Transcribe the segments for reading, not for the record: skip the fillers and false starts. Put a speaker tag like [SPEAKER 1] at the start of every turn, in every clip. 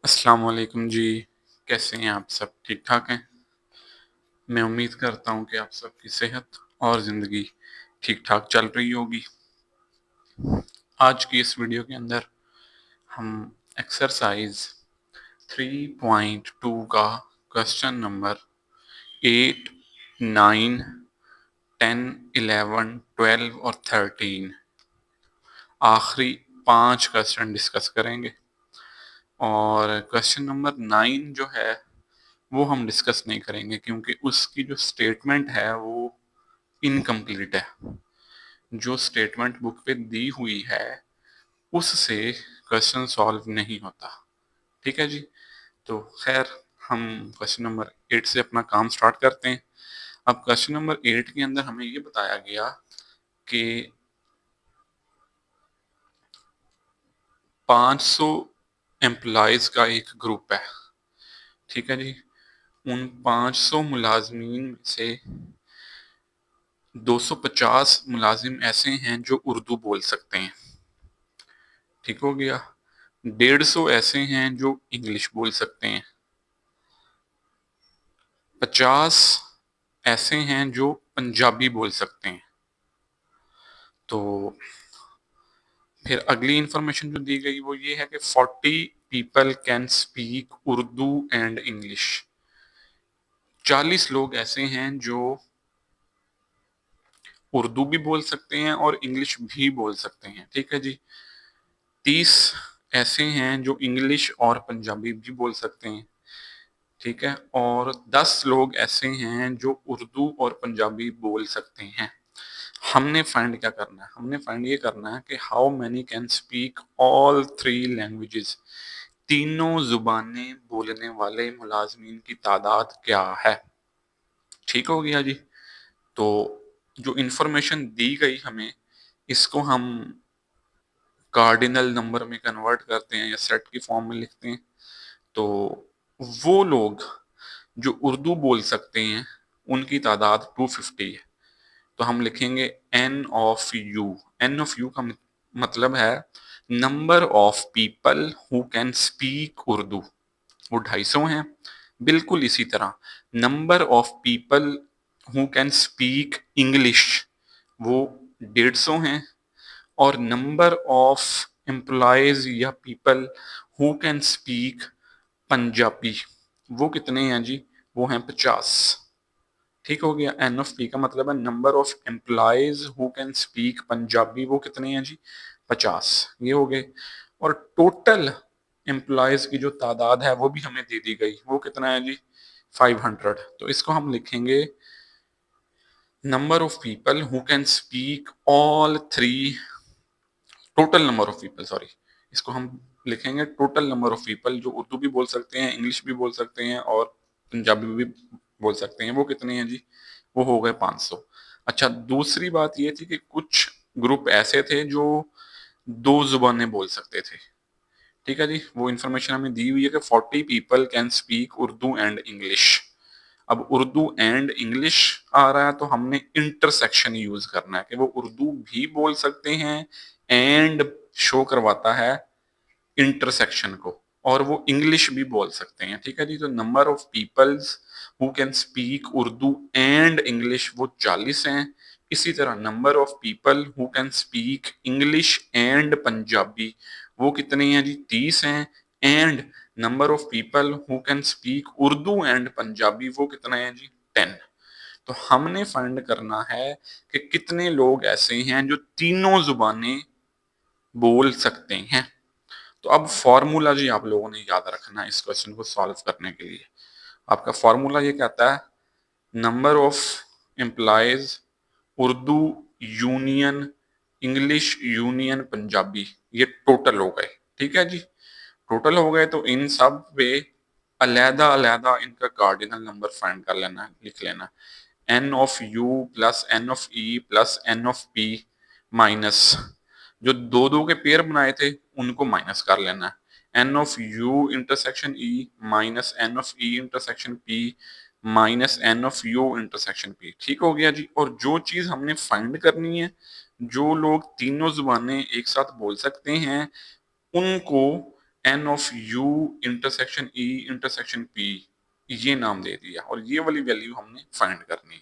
[SPEAKER 1] अस्सलाम वालेकुम जी। कैसे हैं आप सब? ठीक ठाक हैं? मैं उम्मीद करता हूँ कि आप सबकी सेहत और ज़िंदगी ठीक ठाक चल रही होगी। आज की इस वीडियो के अंदर हम एक्सरसाइज 3.2 का क्वेश्चन नंबर 8, 9, 10, 11, 12 और 13 आखिरी 5 क्वेश्चन डिस्कस करेंगे। और क्वेश्चन नंबर 9 जो है वो हम डिस्कस नहीं करेंगे क्योंकि उसकी जो स्टेटमेंट है वो इनकम्प्लीट है। जो स्टेटमेंट बुक पे दी हुई है उससे क्वेश्चन सॉल्व नहीं होता। ठीक है जी। तो खैर, हम क्वेश्चन नंबर 8 से अपना काम स्टार्ट करते हैं। अब क्वेश्चन नंबर 8 के अंदर हमें ये बताया गया कि 500 एम्प्लॉयज का एक ग्रुप है। ठीक है जी। उन 500 मुलाजमीन में से 250 मुलाजिम ऐसे हैं जो उर्दू बोल सकते हैं। ठीक हो गया। 150 ऐसे हैं जो इंग्लिश बोल सकते हैं। 50 ऐसे हैं जो पंजाबी बोल सकते हैं। तो फिर अगली इंफॉर्मेशन जो दी गई वो ये है कि 40 people can speak Urdu and English. 40 लोग ऐसे हैं जो उर्दू भी बोल सकते हैं और इंग्लिश भी बोल सकते हैं। ठीक है जी। 30 ऐसे हैं जो इंग्लिश और पंजाबी भी बोल सकते हैं। ठीक है। और 10 लोग ऐसे हैं जो उर्दू और पंजाबी बोल सकते हैं। हमने फाइंड क्या करना है? हमने फाइंड ये करना है कि how many can speak all 3 languages. तीनों जुबानें बोलने वाले मुलाजमीन की तादाद क्या है। ठीक हो गया जी। तो जो इंफॉर्मेशन दी गई हमें, इसको हम कार्डिनल नंबर में कन्वर्ट करते हैं या सेट की फॉर्म में लिखते हैं। तो वो लोग जो उर्दू बोल सकते हैं उनकी तादाद 250 है। तो हम लिखेंगे N of U. N of U का मतलब है number of people who can speak Urdu. वो 250 हैं। बिल्कुल इसी तरह number of people who can speak English वो 150 हैं। और नंबर ऑफ एम्प्लॉयज या people who can speak Punjabi वो कितने हैं जी? वो हैं 50। ठीक हो गया। एन ऑफ पी का मतलब है number of employees who can speak Punjabi वो कितने हैं जी? 50। ये हो गए। और टोटल एम्प्लॉयज की जो तादाद है वो भी हमें दे दी गई। वो कितना है जी? 500। तो इसको हम लिखेंगे number of people who can speak all three. Total number of people, sorry, इसको हम लिखेंगे टोटल नंबर ऑफ पीपल जो उर्दू भी बोल सकते हैं, इंग्लिश भी बोल सकते हैं और पंजाबी भी बोल सकते हैं। वो कितने हैं जी? वो हो गए 500। अच्छा, दूसरी बात ये थी कि कुछ ग्रुप ऐसे थे जो 2 जुबानें बोल सकते थे। ठीक है जी। वो इन्फॉर्मेशन हमें दी हुई है कि 40 people can speak Urdu and English. अब उर्दू एंड इंग्लिश आ रहा है तो हमने इंटरसेक्शन यूज करना है कि वो उर्दू भी बोल सकते हैं एंड शो करवाता है इंटरसेक्शन को, और वो इंग्लिश भी बोल सकते हैं। ठीक है जी। तो number of peoples who can speak Urdu and English वो 40 हैं। इसी तरह number of people who can speak English and Punjabi वो कितने हैं जी? 30 हैं। And number of people who can speak Urdu and Punjabi वो कितना है जी? 10। तो हमने फाइंड करना है कि कितने लोग ऐसे हैं जो तीनों जुबानें बोल सकते हैं। तो अब फॉर्मूला जी आप लोगों ने याद रखना है इस क्वेश्चन को सॉल्व करने के लिए। आपका फॉर्मूला ये कहता है number of employees Urdu union English union Punjabi, ये टोटल हो गए। ठीक है जी। टोटल हो गए तो इन सब पे अलहदा अलहदा इनका कार्डिनल नंबर फाइंड कर लेना है, लिख लेना। N of U plus N of E plus N of P minus जो दो दो के पेयर बनाए थे उनको माइनस कर लेना है। N of U intersection E minus N of E intersection P minus N of U intersection P. ठीक हो गया जी। और जो चीज हमने फाइंड करनी है, जो लोग तीनों जुबानें एक साथ बोल सकते हैं उनको N of U intersection E intersection P, ये नाम दे दिया और ये वाली वैल्यू हमने फाइंड करनी है।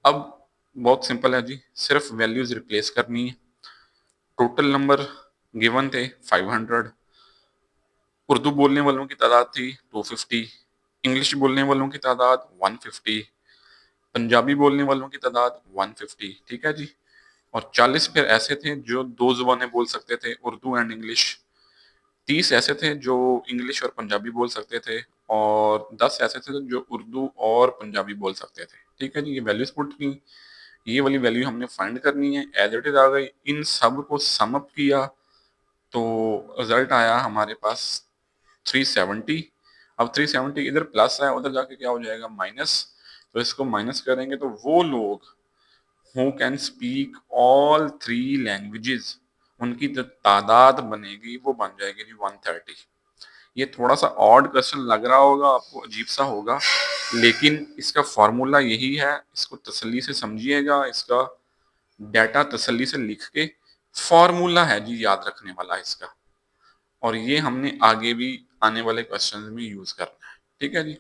[SPEAKER 1] अब बहुत सिंपल है जी, सिर्फ वैल्यूज रिप्लेस करनी है। टोटल नंबर गिवन थे 500, उर्दू बोलने वालों की तादाद थी 250, इंग्लिश बोलने वालों की तादाद 150, पंजाबी बोलने वालों की तादाद 150, ठीक है जी। और 40 फिर ऐसे थे जो दो जुबानें बोल सकते थे, उर्दू एंड इंग्लिश। 30 ऐसे थे जो इंग्लिश और पंजाबी बोल सकते थे, और 10 ऐसे थे जो उर्दू और पंजाबी बोल सकते थे, ठीक है जी। ये वैल्यूज पुट की, ये वाली वैल्यू हमने फाइंड करनी है, एज इट इज आ गई। इन सब को सम अप किया तो रिजल्ट आया हमारे पास 370। अब 370 इधर प्लस है, उधर जाके क्या हो जाएगा माइनस, तो इसको माइनस करेंगे तो वो लोग who can speak all three languages, उनकी जो तादाद बनेगी वो बन जाएगी जी 130। ये थोड़ा सा ऑड क्वेश्चन लग रहा होगा आपको, अजीब सा होगा, लेकिन इसका फॉर्मूला यही है, इसको तसल्ली से समझिएगा, इसका डाटा तसल्ली से लिख के, फॉर्मूला है जी याद रखने वाला इसका, और ये हमने आगे भी आने वाले क्वेश्चंस में यूज करना है, ठीक है जी।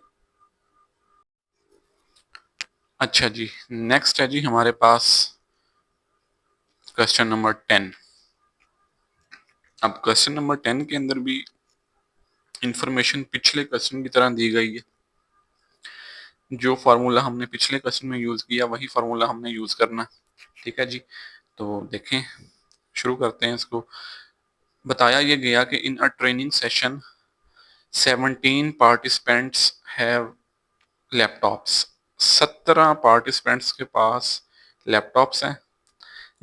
[SPEAKER 1] अच्छा जी, नेक्स्ट है जी हमारे पास क्वेश्चन नंबर 10। अब क्वेश्चन नंबर 10 के अंदर भी इंफॉर्मेशन पिछले क्वेश्चन की तरह दी गई है। जो फार्मूला हमने पिछले क्वेश्चन में यूज किया वही फार्मूला हमने यूज करना, ठीक है जी। तो देखें, शुरू करते हैं इसको। बताया ये गया कि in a training session 17 participants have laptops, 17 participants के पास लैपटॉप्स हैं,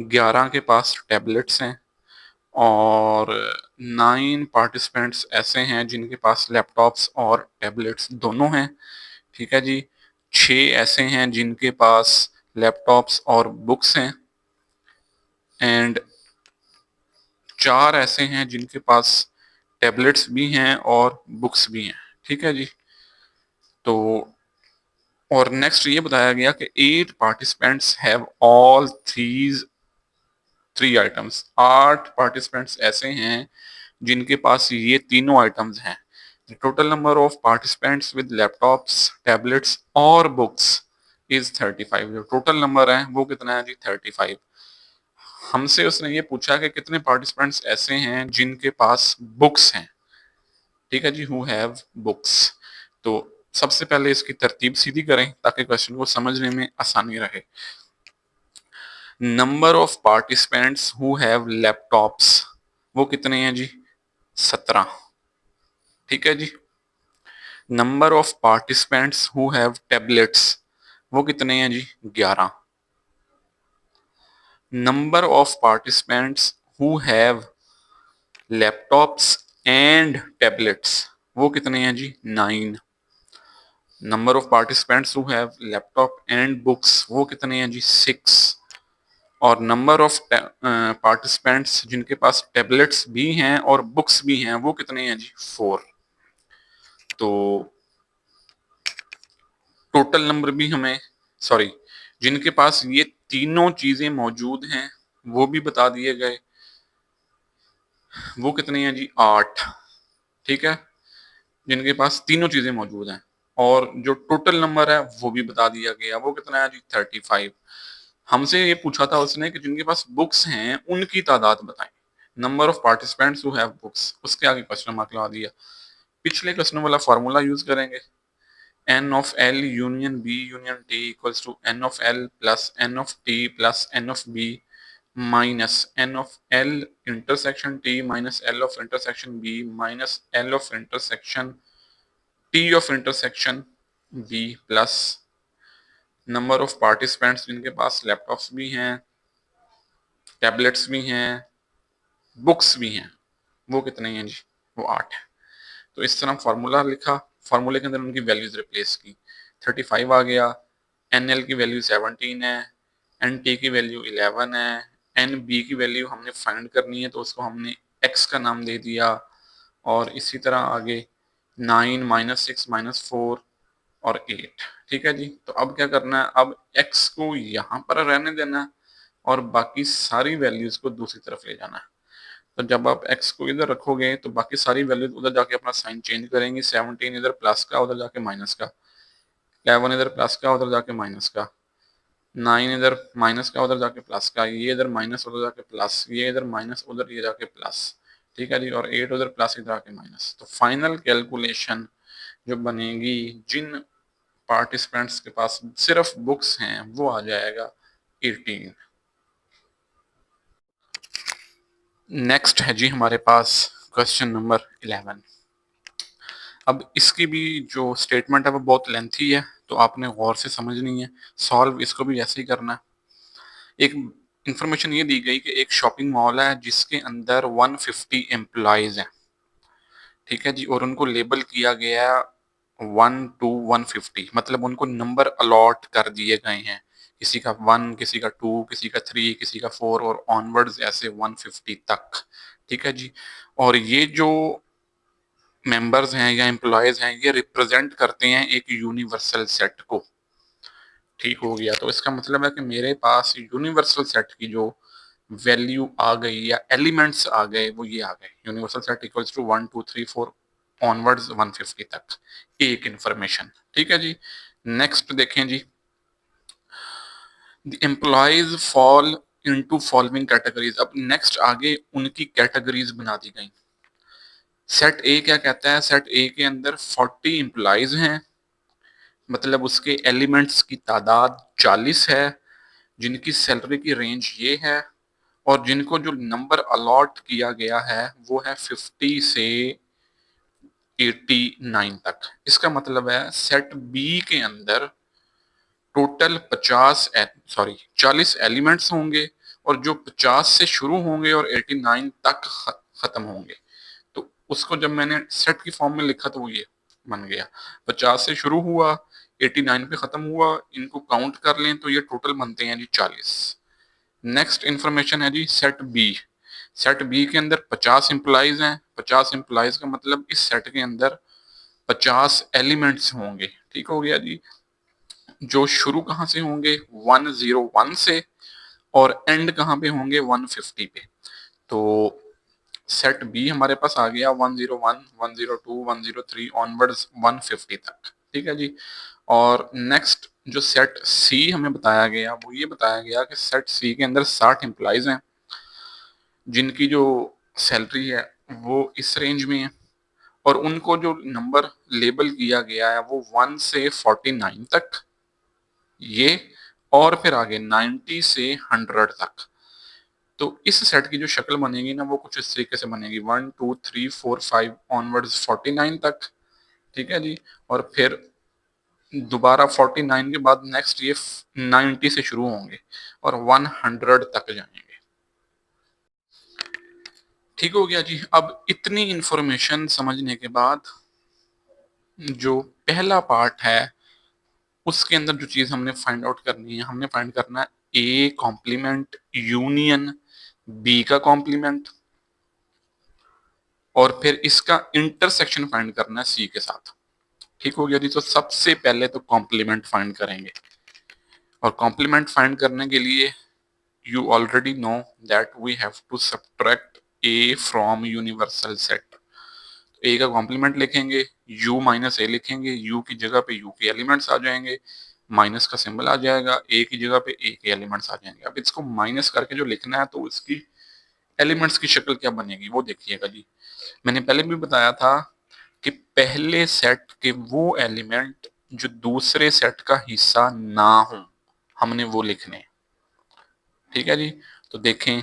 [SPEAKER 1] 11 के पास टैबलेट्स हैं, और 9 पार्टिसिपेंट्स ऐसे हैं जिनके पास लैपटॉप्स और टैबलेट्स दोनों हैं, ठीक है जी। 6 ऐसे हैं जिनके पास लैपटॉप्स और बुक्स हैं, एंड 4 ऐसे हैं जिनके पास टैबलेट्स भी हैं और बुक्स भी हैं, ठीक है जी। तो और नेक्स्ट ये बताया गया कि 8 participants have all three items, 8 participants ऐसे हैं जिनके पास ये तीनों आइटम्स हैं। Total number of participants with laptops tablets और बुक्स इज 35। जो टोटल नंबर है वो कितना है जी 35। हमसे उसने ये पूछा कि कितने पार्टिसिपेंट्स ऐसे हैं जिनके पास बुक्स हैं, ठीक है जी, हु हैव बुक्स। तो सबसे पहले इसकी तरतीब सीधी करें ताकि क्वेश्चन को समझने में आसानी रहे। Number of participants who have laptops, वो कितने हैं जी 17, ठीक है जी। Number of participants who have tablets, वो कितने हैं जी 11। Number of participants who have laptops and tablets, वो कितने हैं जी 9। Number of participants who have laptop and books, वो कितने हैं जी 6। और नंबर ऑफ पार्टिसिपेंट्स जिनके पास टैबलेट्स भी हैं और बुक्स भी हैं वो कितने हैं जी 4। तो टोटल नंबर भी हमें, सॉरी, जिनके पास ये तीनों चीजें मौजूद हैं वो भी बता दिए गए, वो कितने हैं जी 8, ठीक है। जिनके पास तीनों चीजें मौजूद हैं, और जो टोटल नंबर है वो भी बता दिया गया, वो कितना है जी 35। हमसे ये पूछा था उसने कि जिनके पास बुक्स हैं उनकी तादाद बताएं, number of participants who have books, उसके आगे क्वेश्चन मार्क लगा दिया। पिछले क्वेश्चन वाला फॉर्मूला यूज करेंगे, n of L union B union T equals to n of L plus n of T plus n of B minus n of L intersection T minus L of intersection B minus L of intersection T of intersection B plus number of participants जिनके पास laptops भी हैं, tablets भी हैं, books भी हैं, वो कितने हैं जी वो 8 है। तो इस तरह फार्मूला लिखा, फार्मूले के अंदर उनकी वैल्यूज रिप्लेस की, 35 आ गया, एन एल की वैल्यू 17 है, एन टी की वैल्यू 11 है, एन बी की वैल्यू हमने फाइंड करनी है तो उसको हमने एक्स का नाम दे दिया, और इसी तरह आगे 9 -6 -4 और 8, ठीक है जी। तो अब क्या करना है, अब x को यहाँ पर रहने देना है और बाकी सारी वैल्यूज को दूसरी तरफ ले जाना है। तो जब आप x को इधर रखोगे तो बाकी सारी वैल्यू उधर जाके अपना साइन चेंज करेंगी। 17 इधर प्लस का, उधर जाके माइनस का। 11 इधर प्लस का, उधर जाके माइनस का। 9 इधर माइनस का, उधर जाके प्लस का। ये इधर माइनस, उधर जाके प्लस। ये इधर माइनस, उधर ये जाके प्लस। ठीक है जी। और 8 उधर प्लस, इधर आके माइनस। तो फाइनल कैलकुलेशन जो बनेगी जिन पार्टिसिपेंट्स के पास सिर्फ बुक्स हैं वो आ जाएगा 18। नेक्स्ट है जी हमारे पास क्वेश्चन नंबर 11। अब इसकी भी जो स्टेटमेंट है वो बहुत लेंथी है, तो आपने गौर से समझनी है। सॉल्व इसको भी ऐसे ही करना है। एक इंफॉर्मेशन ये दी गई कि एक शॉपिंग मॉल है जिसके अंदर 150 एम्प्लॉयज हैं। ठीक है जी। और उनको लेबल किया गया 1 to 150, मतलब उनको नंबर अलॉट कर दिए गए हैं। किसी का 1, किसी का 2, किसी का 3, किसी का 4 और ऑनवर्ड्स ऐसे 150 तक। ठीक है जी। और ये जो मेंबर्स हैं या एम्प्लॉयज हैं ये रिप्रेजेंट करते हैं एक यूनिवर्सल सेट को। ठीक हो गया। तो इसका मतलब है कि मेरे पास यूनिवर्सल सेट की जो वैल्यू आ गई या एलिमेंट्स आ गए वो ये आ गए। Universal set equals to 1 2 3 4 onwards 150 तक। एक इंफॉर्मेशन। ठीक है जी। नेक्स्ट देखें जी। The employees fall into following categories. अब नेक्स्ट आगे उनकी कैटेगरीज बना दी गई। सेट ए क्या कहता है? सेट ए के अंदर 40 एम्प्लॉयज हैं, मतलब उसके एलिमेंट्स की तादाद 40 है, जिनकी सैलरी की रेंज ये है, और जिनको जो नंबर अलॉट किया गया है वो है 50 से 89 तक। इसका मतलब है सेट बी के अंदर टोटल 40 एलिमेंट्स होंगे, और जो 50 से शुरू होंगे और 89 तक खत्म होंगे। तो उसको जब मैंने सेट की फॉर्म में लिखा तो वो ये बन गया। 50 से शुरू हुआ, 89 पे खत्म हुआ, इनको काउंट कर लें तो ये टोटल बनते हैं जी 40। नेक्स्ट इंफॉर्मेशन है जी सेट बी। सेट बी के अंदर 50 एम्प्लॉयज हैं। 50 एम्प्लॉयज का मतलब इस सेट के अंदर 50 एलिमेंट्स होंगे। ठीक हो गया जी। जो शुरू कहाँ से होंगे? 101 से, और एंड कहाँ पे होंगे? 150 पे। तो सेट बी हमारे पास आ गया 101, 102, 103 ऑनवर्ड्स 150 तक। ठीक है जी। और नेक्स्ट जो सेट सी हमें बताया गया वो ये बताया गया कि सेट सी के अंदर 60 एम्प्लॉयज हैं, जिनकी जो सैलरी है वो इस रेंज में है, और उनको जो नंबर लेबल किया गया है वो 1 से 49 तक ये, और फिर आगे 90 से 100 तक। तो इस सेट की जो शक्ल बनेगी ना वो कुछ इस तरीके से बनेगी। 1 2 3 4 5 ऑनवर्ड्स 49 तक। ठीक है जी। और फिर दोबारा 49 के बाद नेक्स्ट ये 90 से शुरू होंगे और 100 तक जाएंगे। ठीक हो गया जी। अब इतनी इंफॉर्मेशन समझने के बाद जो पहला पार्ट है उसके अंदर जो चीज हमने फाइंड आउट करनी है, हमने फाइंड करना है ए कॉम्प्लीमेंट यूनियन बी का कॉम्प्लीमेंट, और फिर इसका इंटरसेक्शन फाइंड करना है सी के साथ। ठीक हो गया जी। तो सबसे पहले तो कॉम्प्लीमेंट फाइंड करेंगे, और कॉम्प्लीमेंट फाइंड करने के लिए you already know that we have to subtract a from universal set। a का कॉम्प्लीमेंट लिखेंगे, u माइनस ए लिखेंगे, u की जगह पे u के एलिमेंट्स आ जाएंगे, माइनस का सिंबल आ जाएगा, a की जगह पे a के एलिमेंट्स आ जाएंगे। अब इसको माइनस करके जो लिखना है तो इसकी एलिमेंट्स की शक्ल क्या बनेगी वो देखिएगा जी। मैंने पहले भी बताया था कि पहले सेट के वो एलिमेंट जो दूसरे सेट का हिस्सा ना हो हमने वो लिखने। ठीक है जी। तो देखें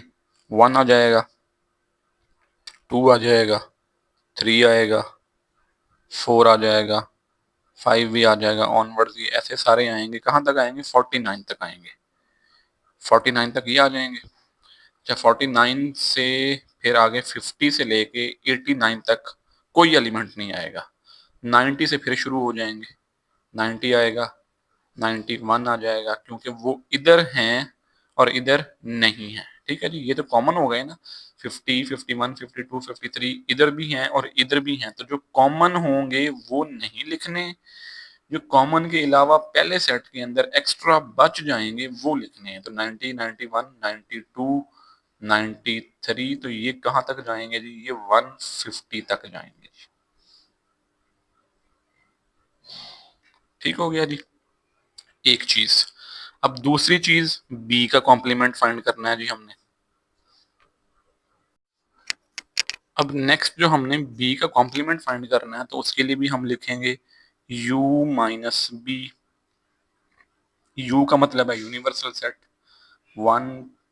[SPEAKER 1] 1 आ जाएगा, 2 आ जाएगा, 3 आएगा, 4 आ जाएगा, 5 भी आ जाएगा, ऑनवर्ड्स ये ऐसे सारे आएंगे। कहाँ तक आएंगे? 49 तक आएंगे। 49 तक ये आ जाएंगे। अच्छा, 49 से फिर आगे 50 से लेके 89 तक कोई एलिमेंट नहीं आएगा। 90 से फिर शुरू हो जाएंगे, 90 आएगा, 91 आ जाएगा, क्योंकि वो इधर हैं और इधर नहीं है। ठीक है जी। ये तो कॉमन हो गए ना। 50, 51, 52, 53 इधर भी हैं और इधर भी हैं, तो जो कॉमन होंगे वो नहीं लिखने, जो कॉमन के अलावा पहले सेट के अंदर एक्स्ट्रा बच जाएंगे वो लिखने हैं। तो 90, 91, 92, 93, तो ये कहाँ तक जाएंगे जी, ये 150 तक जाएंगे जी। ठीक हो गया जी एक चीज। अब दूसरी चीज बी का कॉम्प्लीमेंट फाइंड करना है जी हमने। अब नेक्स्ट जो हमने बी का कॉम्प्लीमेंट फाइंड करना है तो उसके लिए भी हम लिखेंगे u माइनस बी। u का मतलब है यूनिवर्सल सेट, 1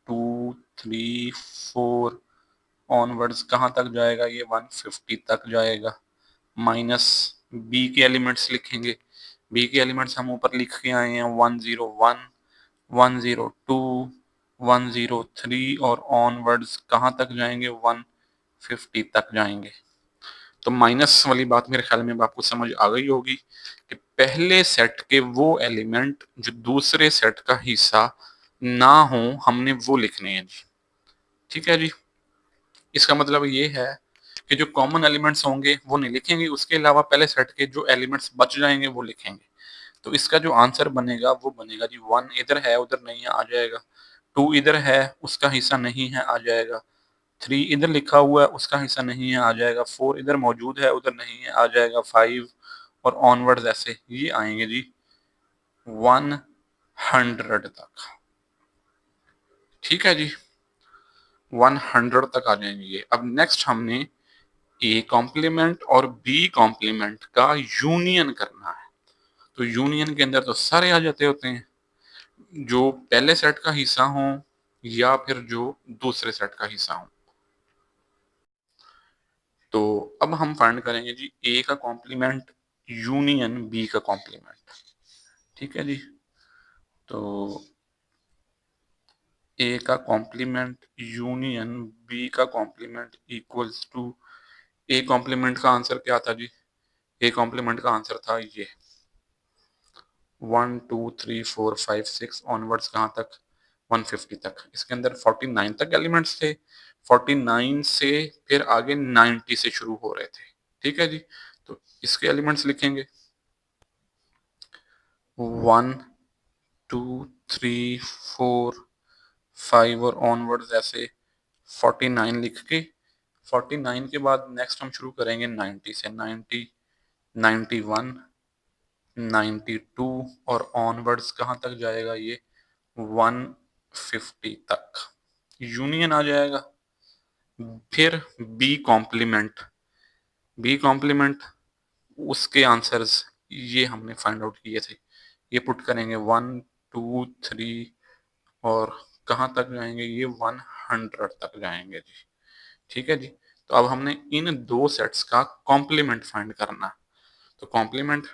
[SPEAKER 1] 2 3 4 ऑनवर्ड्स कहाँ तक जाएगा, ये 150 तक जाएगा। माइनस बी के एलिमेंट्स लिखेंगे। बी के एलिमेंट्स हम ऊपर लिख के आए हैं 101 102 103 और ऑनवर्ड्स कहाँ तक जाएंगे, 150 तक जाएंगे। तो माइनस वाली बात मेरे ख्याल में अब आपको समझ आ गई होगी कि पहले सेट के वो एलिमेंट जो दूसरे सेट का हिस्सा ना हो हमने वो लिखने हैं जी। ठीक है जी। इसका मतलब ये है कि जो कॉमन एलिमेंट्स होंगे वो नहीं लिखेंगे, उसके अलावा पहले सेट के जो एलिमेंट्स बच जाएंगे वो लिखेंगे। तो इसका जो आंसर बनेगा वो बनेगा जी 1 इधर है उधर नहीं है आ जाएगा, 2 इधर है उसका हिस्सा नहीं है आ जाएगा, 3 इधर लिखा हुआ है उसका हिस्सा नहीं है आ जाएगा, 4 इधर मौजूद है उधर नहीं है आ जाएगा, 5 और ऑनवर्ड्स ऐसे ये आएंगे जी 100 तक। ठीक है जी 100 तक आ जाएंगे ये। अब नेक्स्ट हमने ए कॉम्प्लीमेंट और बी कॉम्प्लीमेंट का यूनियन करना है। तो यूनियन के अंदर तो सारे आ जाते होते हैं जो पहले सेट का हिस्सा हो या फिर जो दूसरे सेट का हिस्सा हो। तो अब हम फाइंड करेंगे जी ए का कॉम्प्लीमेंट यूनियन बी का कॉम्प्लीमेंट। ठीक है जी। तो ए का कॉम्प्लीमेंट यूनियन बी का complement equals to, A complement का आंसर क्या था जी, ए कॉम्प्लीमेंट का आंसर था ये 1 2 3 4 5 6 ऑनवर्ड्स कहाँ तक 150 तक। इसके अंदर 49 तक एलिमेंट्स थे, 49 से फिर आगे 90 से शुरू हो रहे थे। ठीक है जी। तो इसके एलिमेंट्स लिखेंगे 1 2 3 4 5 और ऑनवर्ड्स ऐसे 49 लिख के 49 के बाद नेक्स्ट हम शुरू करेंगे 90 से, 90 91 92 और ऑनवर्ड्स कहाँ तक जाएगा ये 150 तक यूनियन आ जाएगा। फिर बी कॉम्प्लीमेंट, बी कॉम्प्लीमेंट उसके आंसर्स ये हमने फाइंड आउट किए थे, ये पुट करेंगे 1 2 3 और कहाँ तक जाएंगे ये 100 तक जाएंगे जी। ठीक है जी। तो अब हमने इन दो सेट्स का कॉम्प्लीमेंट फाइंड करना। तो कॉम्प्लीमेंट,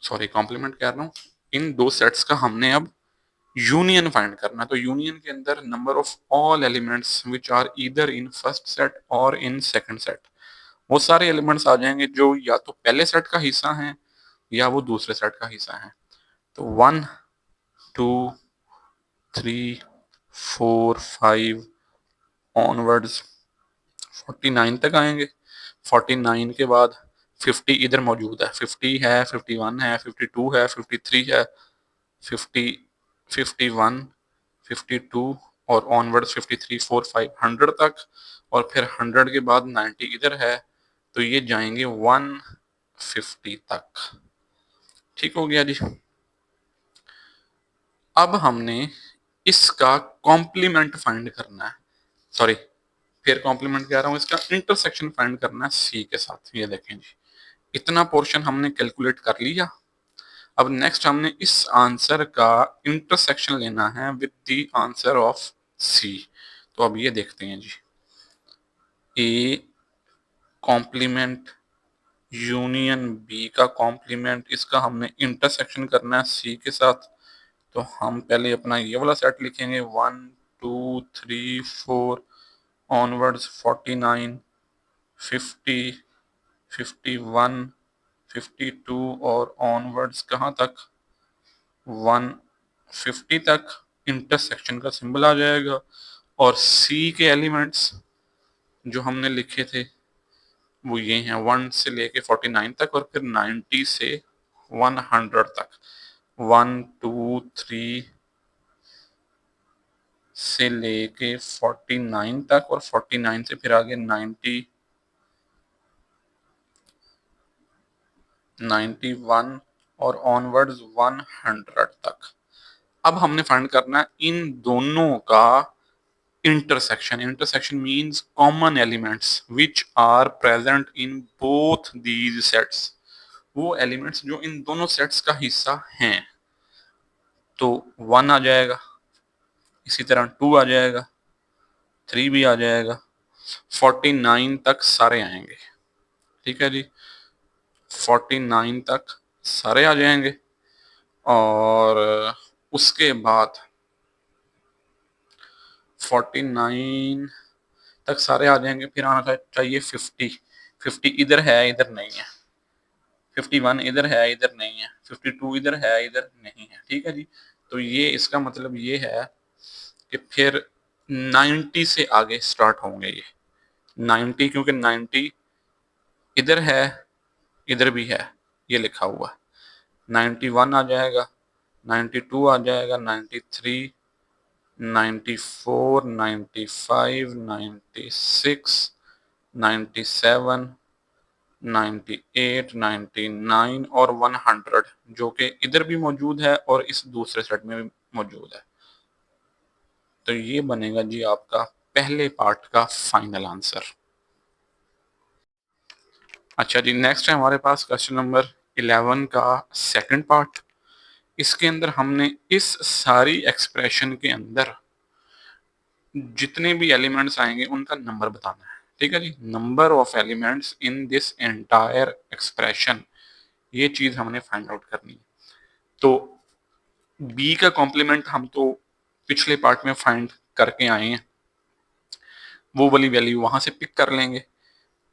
[SPEAKER 1] सॉरी कॉम्प्लीमेंट कह रहा हूँ, इन दो सेट्स का हमने अब यूनियन फाइंड करना। तो यूनियन के अंदर number of all elements which are either in first set और इन सेकंड सेट, वो सारे एलिमेंट्स आ जाएंगे जो या तो पहले सेट का हिस्सा हैं या वो दूसरे सेट का हिस्सा है। तो 1 2 3 4 5 ऑनवर्ड्स 49 तक आएंगे। 49 के बाद 50 इधर मौजूद है, 50 है, 51 है, 52 है, 53 है, 50 51 52 और ऑनवर्ड्स 53 4 5 100 तक और फिर 100 के बाद 90 इधर है तो ये जाएंगे 150 तक। ठीक हो गया जी। अब हमने इसका कॉम्प्लीमेंट फाइंड करना है, सॉरी फिर कॉम्प्लीमेंट कह रहा हूं, इसका इंटरसेक्शन फाइंड करना है सी के साथ। ये देखें जी इतना पोर्शन हमने कैलकुलेट कर लिया। अब नेक्स्ट हमने इस आंसर का इंटरसेक्शन लेना है विद द आंसर ऑफ सी। तो अब ये देखते हैं जी ए कॉम्प्लीमेंट यूनियन बी का कॉम्प्लीमेंट, इसका हमने इंटरसेक्शन करना है सी के साथ। तो हम पहले अपना ये वाला सेट लिखेंगे 1 2 3 4 ऑनवर्ड्स 49 50 51 52 और ऑनवर्ड्स कहाँ तक 150 तक इंटरसेक्शन का सिंबल आ जाएगा। और सी के एलिमेंट्स जो हमने लिखे थे वो ये हैं 1 से लेके 49 तक और फिर 90 से 100 तक, 1 2 3 से लेके 49 तक और 49 से फिर आगे 90, 91 और ऑनवर्ड्स 100 तक। अब हमने फाइंड करना है इन दोनों का intersection. Intersection means common elements which are present in both these sets. वो एलिमेंट्स जो इन दोनों सेट्स का हिस्सा हैं, तो 1 आ जाएगा, इसी तरह 2 आ जाएगा, 3 भी आ जाएगा, 49 तक सारे आएंगे। ठीक है जी, 49 तक सारे आ जाएंगे और उसके बाद 49 तक सारे आ जाएंगे, फिर आना चाहिए 50। 50 इधर है, इधर नहीं है। 51 इधर है, इधर नहीं है। 52 इधर है, इधर नहीं है। ठीक है जी, तो ये इसका मतलब ये है कि फिर 90 से आगे स्टार्ट होंगे ये 90, क्योंकि 90 इधर है, इधर भी है, ये लिखा हुआ है। 91 आ जाएगा, 92 आ जाएगा, 93, 94, 95, 96, 97, 98, 99 और 100 जो कि इधर भी मौजूद है और इस दूसरे सेट में भी मौजूद है। तो ये बनेगा जी आपका पहले पार्ट का फाइनल आंसर। अच्छा जी, नेक्स्ट है हमारे पास क्वेश्चन नंबर 11 का सेकंड पार्ट। इसके अंदर हमने इस सारी एक्सप्रेशन के अंदर जितने भी एलिमेंट्स आएंगे उनका नंबर बताना है। ठीक है जी, number of elements in this entire expression, ये चीज हमने फाइंड आउट करनी है। तो बी का कॉम्प्लीमेंट हम तो पिछले पार्ट में फाइंड करके आए हैं, वो वाली वैल्यू वहां से पिक कर लेंगे।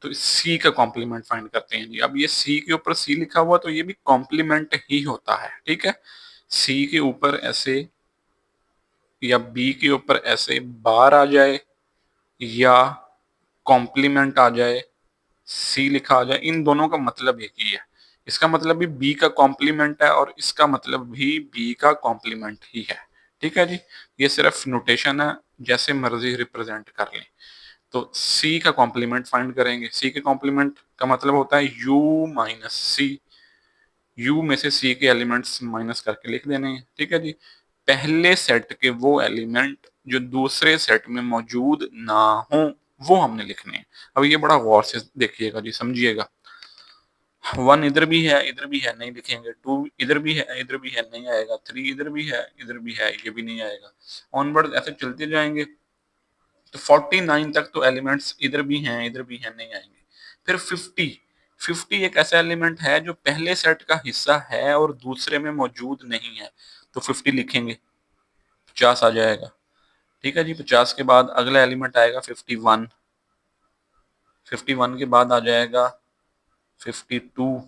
[SPEAKER 1] तो सी का कॉम्प्लीमेंट फाइंड करते हैं जी। अब ये सी के ऊपर सी लिखा हुआ तो ये भी कॉम्प्लीमेंट ही होता है। ठीक है, सी के ऊपर ऐसे या बी के ऊपर ऐसे बार आ जाए या कॉम्प्लीमेंट आ जाए, सी लिखा आ जाए, इन दोनों का मतलब एक ही है। इसका मतलब भी बी का कॉम्प्लीमेंट है और इसका मतलब भी बी का कॉम्प्लीमेंट ही है। ठीक है जी, ये सिर्फ नोटेशन है, जैसे मर्जी रिप्रेजेंट कर लें। तो सी का कॉम्प्लीमेंट फाइंड करेंगे। सी के कॉम्प्लीमेंट का मतलब होता है यू माइनस सी। यू में से सी के एलिमेंट्स माइनस करके लिख देने हैं। ठीक है जी, पहले सेट के वो एलिमेंट जो दूसरे सेट में मौजूद ना हो वो हमने लिखने हैं। अब ये बड़ा गौर से देखिएगा जी, समझिएगा। 1 इधर भी है, इधर भी है, नहीं लिखेंगे। 2 इधर भी है, इधर भी है, नहीं आएगा। 3 इधर भी है, इधर भी है, ये भी नहीं आएगा। ऑनवर्ड ऐसे चलते जाएंगे तो 49 तक तो एलिमेंट्स इधर भी हैं, इधर भी हैं, नहीं आएंगे। फिर 50, 50 एक ऐसा एलिमेंट है जो पहले सेट का हिस्सा है और दूसरे में मौजूद नहीं है, तो 50 लिखेंगे, 50 आ जाएगा। ठीक है जी, 50 के बाद अगला एलिमेंट आएगा 51, 51 के बाद आ जाएगा 52,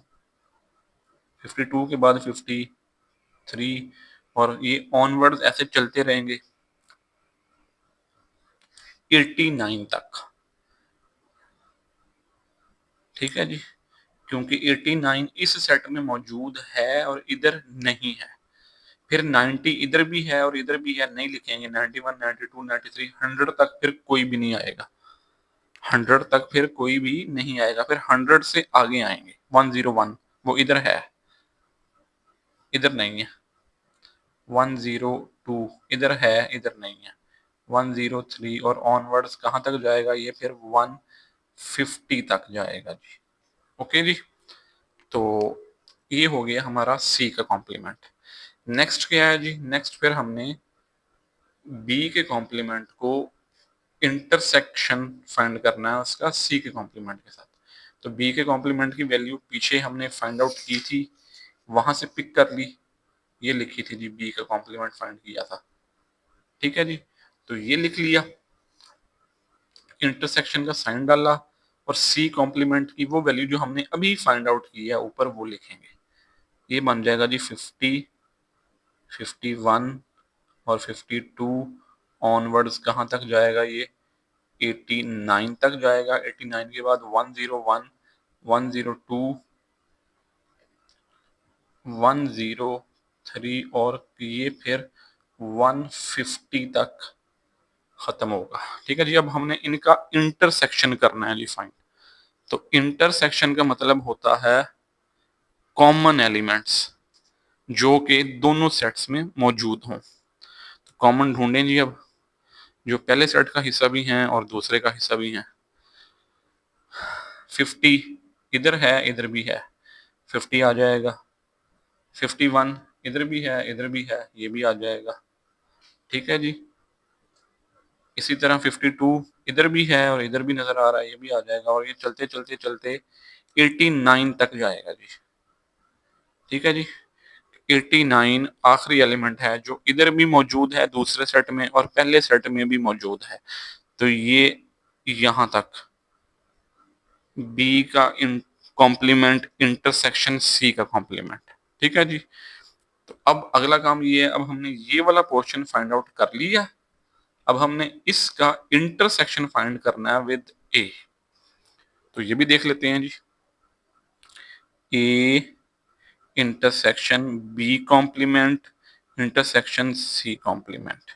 [SPEAKER 1] 52 के बाद 53 और ये ऑनवर्ड ऐसे चलते रहेंगे 89 तक। ठीक है जी, क्योंकि 89 इस सेट में मौजूद है और इधर नहीं है। फिर 90 इधर भी है और इधर भी है, नहीं लिखेंगे। 91, 92, 93, 100 तक फिर कोई भी नहीं आएगा। 100 तक फिर कोई भी नहीं आएगा। फिर 100 से आगे आएंगे 101, वो इधर है, इधर नहीं है। 102 इधर है, इधर नहीं है। 103 और ऑनवर्ड्स कहाँ तक जाएगा ये, फिर 150 तक जाएगा जी। ओके जी, तो ये हो गया हमारा सी का कॉम्प्लीमेंट। नेक्स्ट क्या है जी, नेक्स्ट फिर हमने बी के कॉम्प्लीमेंट को इंटरसेक्शन फाइंड करना है उसका सी के कॉम्प्लीमेंट के साथ। तो बी के कॉम्प्लीमेंट की वैल्यू पीछे हमने फाइंड आउट की थी, वहां से पिक कर ली, ये लिखी थी जी, बी का कॉम्प्लीमेंट फाइंड किया था। ठीक है जी, तो ये लिख लिया, इंटरसेक्शन का साइन डाला और सी कॉम्प्लीमेंट की वो वैल्यू जो हमने अभी फाइंड आउट की है ऊपर वो लिखेंगे। ये बन जाएगा जी 50, 51 और 52। ऑनवर्ड्स कहाँ तक जाएगा ये, 89 तक जाएगा। 89 के बाद 101, 102, 103 और ये फिर 150 तक खत्म होगा। ठीक है जी, अब हमने इनका इंटरसेक्शन करना है जी फाइंड। तो इंटरसेक्शन का मतलब होता है कॉमन एलिमेंट्स जो कि दोनों सेट्स में मौजूद हों। तो कॉमन ढूंढें जी अब, जो पहले सेट का हिस्सा भी हैं और दूसरे का हिस्सा भी हैं। 50 इधर है इधर भी है, 50 आ जाएगा। 51 इधर भी है इधर भी है, ये भी आ जाएगा। ठीक है जी, इसी तरह 52 इधर भी है और इधर भी नजर आ रहा है, ये भी आ जाएगा। और ये चलते चलते चलते 89 तक जाएगा जी। ठीक है जी, 89 आखिरी एलिमेंट है जो इधर भी मौजूद है दूसरे सेट में और पहले सेट में भी मौजूद है। तो ये यहां तक बी का कॉम्प्लीमेंट इंटरसेक्शन सी का कॉम्प्लीमेंट। ठीक है जी, तो अब अगला काम ये है, अब हमने ये वाला पोर्शन फाइंड आउट कर लिया। अब हमने इसका इंटरसेक्शन फाइंड करना है विद ए। तो ये भी देख लेते हैं जी, A intersection B complement intersection C complement.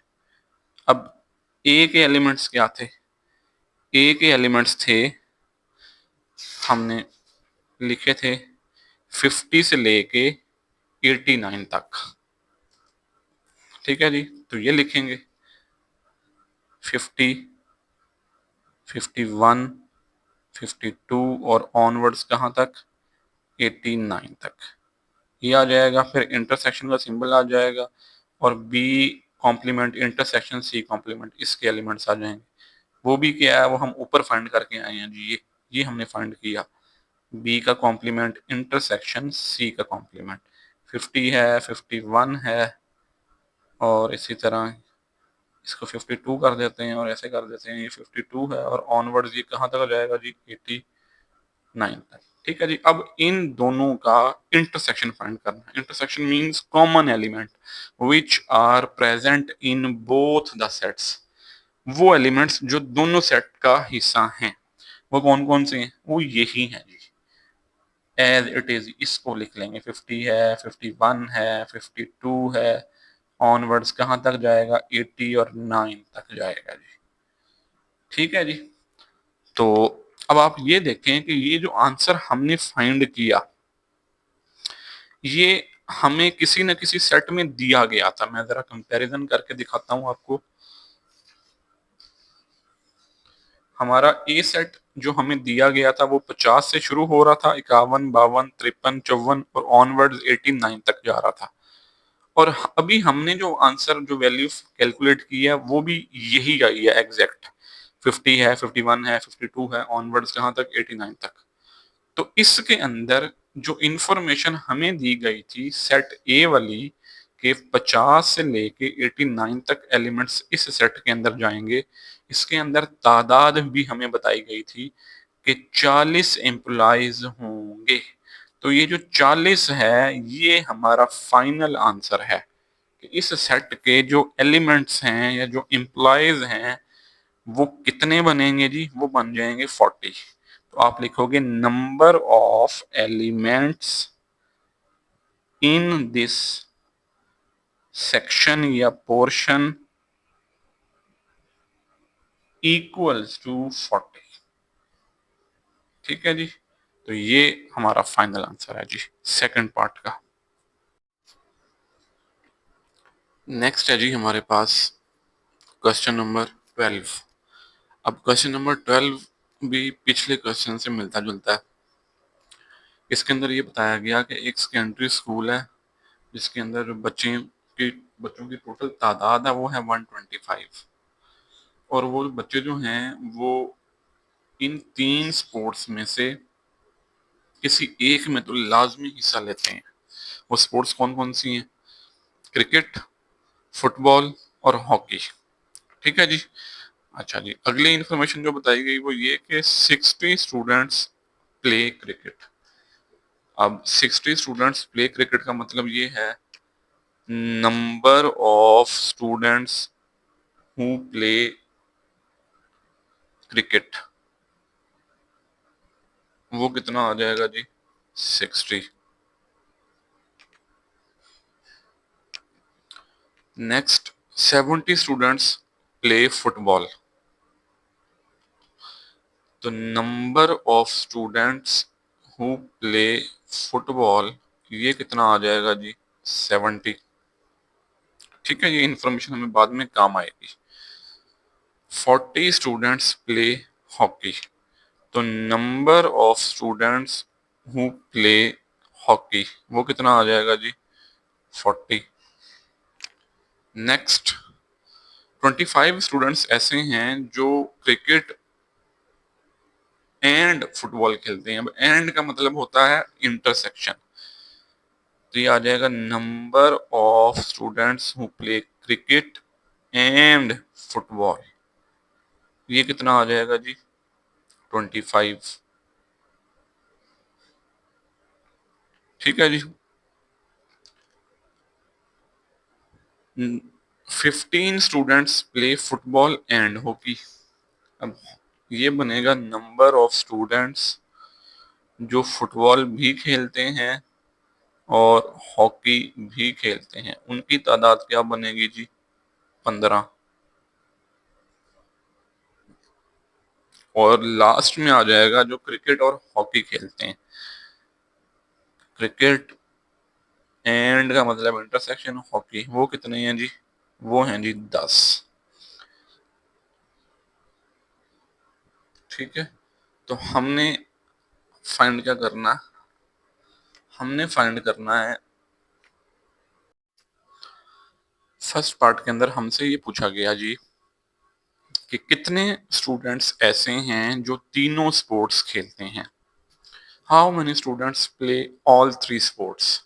[SPEAKER 1] अब ए के एलिमेंट्स क्या थे? ए के एलिमेंट्स थे, हमने लिखे थे 50 से लेके 89 तक। ठीक है जी, तो ये लिखेंगे 50, 51, 52 और ऑनवर्ड्स कहाँ तक? 89 तक। ये आ जाएगा, फिर इंटरसेक्शन का सिंबल आ जाएगा और B complement intersection C complement, इसके एलिमेंट्स आ जाएंगे। वो भी क्या है, वो हम ऊपर फाइंड करके आए हैं जी, ये हमने फाइंड किया। बी का कॉम्प्लीमेंट इंटरसेक्शन सी का कॉम्प्लीमेंट 50 है, 51 है और इसी तरह इसको 52 कर देते हैं और ऐसे कर देते हैं, ये 52 है और ऑनवर्ड्स ये कहाँ तक जाएगा जी? 89 तक। ठीक है जी, अब इन दोनों का इंटरसेक्शन फाइंड करना है। Intersection means common element which are present in both the sets. वो एलिमेंट्स जो दोनों सेट का हिस्सा हैं, वो कौन कौन से हैं? वो यही हैं जी, एज इट इज इसको लिख लेंगे। 50 है, 51 है, 52 है, ऑनवर्ड्स कहाँ तक जाएगा? 80 और 9 तक जाएगा जी। ठीक है जी, तो अब आप ये देखें कि ये जो आंसर हमने फाइंड किया, ये हमें किसी न किसी सेट में दिया गया था। मैं जरा कंपैरिजन करके दिखाता हूं आपको। हमारा ए सेट जो हमें दिया गया था वो 50 से शुरू हो रहा था, 51, 52, 53, 54 और ऑनवर्ड्स 89 तक जा रहा था। और अभी हमने जो आंसर जो वैल्यू कैलकुलेट की है वो भी यही आई है एग्जैक्ट। 50 है, 51 है, 52 है, ऑनवर्ड्स कहाँ तक? 89 तक। तो इसके अंदर जो इंफॉर्मेशन हमें दी गई थी सेट ए वाली के 50 से लेके 89 तक एलिमेंट्स इस सेट के अंदर जाएंगे, इसके अंदर तादाद भी हमें बताई गई थी कि 40 एम्प्लॉइज होंगे। तो ये जो 40 है ये हमारा फाइनल आंसर है कि इस सेट के जो एलिमेंट्स हैं या जो एम्प्लॉइज हैं वो कितने बनेंगे जी? वो बन जाएंगे 40। तो आप लिखोगे number of elements in this section या पोर्शन इक्वल्स टू 40। ठीक है जी, तो ये हमारा फाइनल आंसर है जी सेकंड पार्ट का। नेक्स्ट है जी हमारे पास क्वेश्चन नंबर 12। अब क्वेश्चन नंबर 12 भी पिछले क्वेश्चन से मिलता जुलता है। इसके अंदर ये बताया गया कि एक सेकेंडरी स्कूल है जिसके अंदर बच्चों की टोटल तादाद है वो है 125। और वो बच्चे जो हैं वो इन 3 स्पोर्ट्स में से किसी एक में तो लाजमी हिस्सा लेते हैं। वो स्पोर्ट्स कौन कौन सी हैं? क्रिकेट, फुटबॉल और हॉकी। ठीक है जी, अच्छा जी, अगली इंफॉर्मेशन जो बताई गई वो ये कि 60 स्टूडेंट्स प्ले क्रिकेट। अब 60 स्टूडेंट्स प्ले क्रिकेट का मतलब ये है number of students who play cricket, वो कितना आ जाएगा जी? 60। नेक्स्ट 70 स्टूडेंट्स प्ले फुटबॉल, तो number of students who play football, ये कितना आ जाएगा जी? 70। ठीक है, ये इंफॉर्मेशन हमें बाद में काम आएगी। 40 स्टूडेंट्स प्ले हॉकी, तो number of students who play hockey वो कितना आ जाएगा जी? 40। नेक्स्ट, 25 स्टूडेंट्स ऐसे हैं जो क्रिकेट एंड फुटबॉल खेलते हैं। अब एंड का मतलब होता है इंटरसेक्शन, तो ये आ जाएगा number of students who play cricket and football, ये कितना आ जाएगा जी? 25। ठीक है जी। 15 students play football and hockey, अब ये बनेगा नंबर ऑफ स्टूडेंट्स जो फुटबॉल भी खेलते हैं और हॉकी भी खेलते हैं, उनकी तादाद क्या बनेगी जी? 15। और लास्ट में आ जाएगा जो क्रिकेट और हॉकी खेलते हैं, क्रिकेट एंड का मतलब इंटरसेक्शन हॉकी, वो कितने हैं जी? वो हैं जी 10। ठीक है, तो फाइंड क्या करना हमने फाइंड करना है, फर्स्ट पार्ट के अंदर हमसे ये पूछा गया जी कि कितने स्टूडेंट्स ऐसे हैं जो तीनों स्पोर्ट्स खेलते हैं। How many students play all three sports.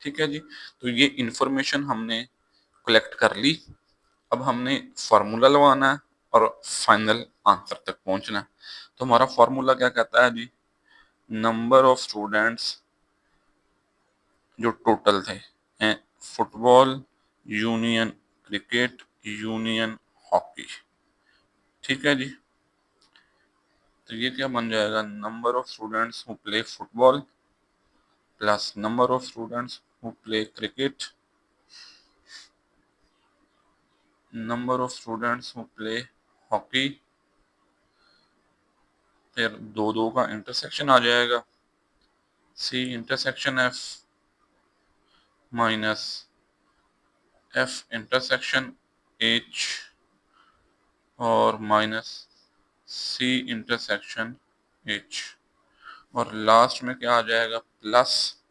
[SPEAKER 1] ठीक है जी, तो ये इंफॉर्मेशन हमने कलेक्ट कर ली। अब हमने फार्मूला लगाना है और फाइनल आंसर तक पहुंचना है। तो हमारा फार्मूला क्या कहता है जी? नंबर ऑफ स्टूडेंट्स जो टोटल थे, football union cricket union hockey. ठीक है जी, तो ये क्या बन जाएगा? Number of students who play football plus number of students who play cricket, number of students who play hockey, फिर दो दो का इंटरसेक्शन आ जाएगा, C intersection F minus F intersection H और माइनस सी इंटरसेक्शन एच, और last में क्या आ जाएगा? प्लस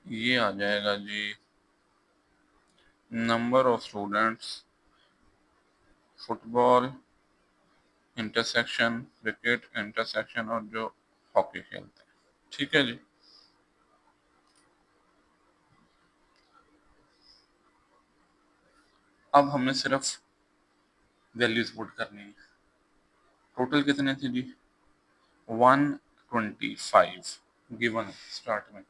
[SPEAKER 1] ये आ जाएगा जी number of students football intersection cricket intersection और जो हॉकी खेलते हैं। ठीक है जी। अब हमें सिर्फ वैल्यूज पुट करनी है। टोटल कितने थे जी? 125 गिवन स्टार्ट में।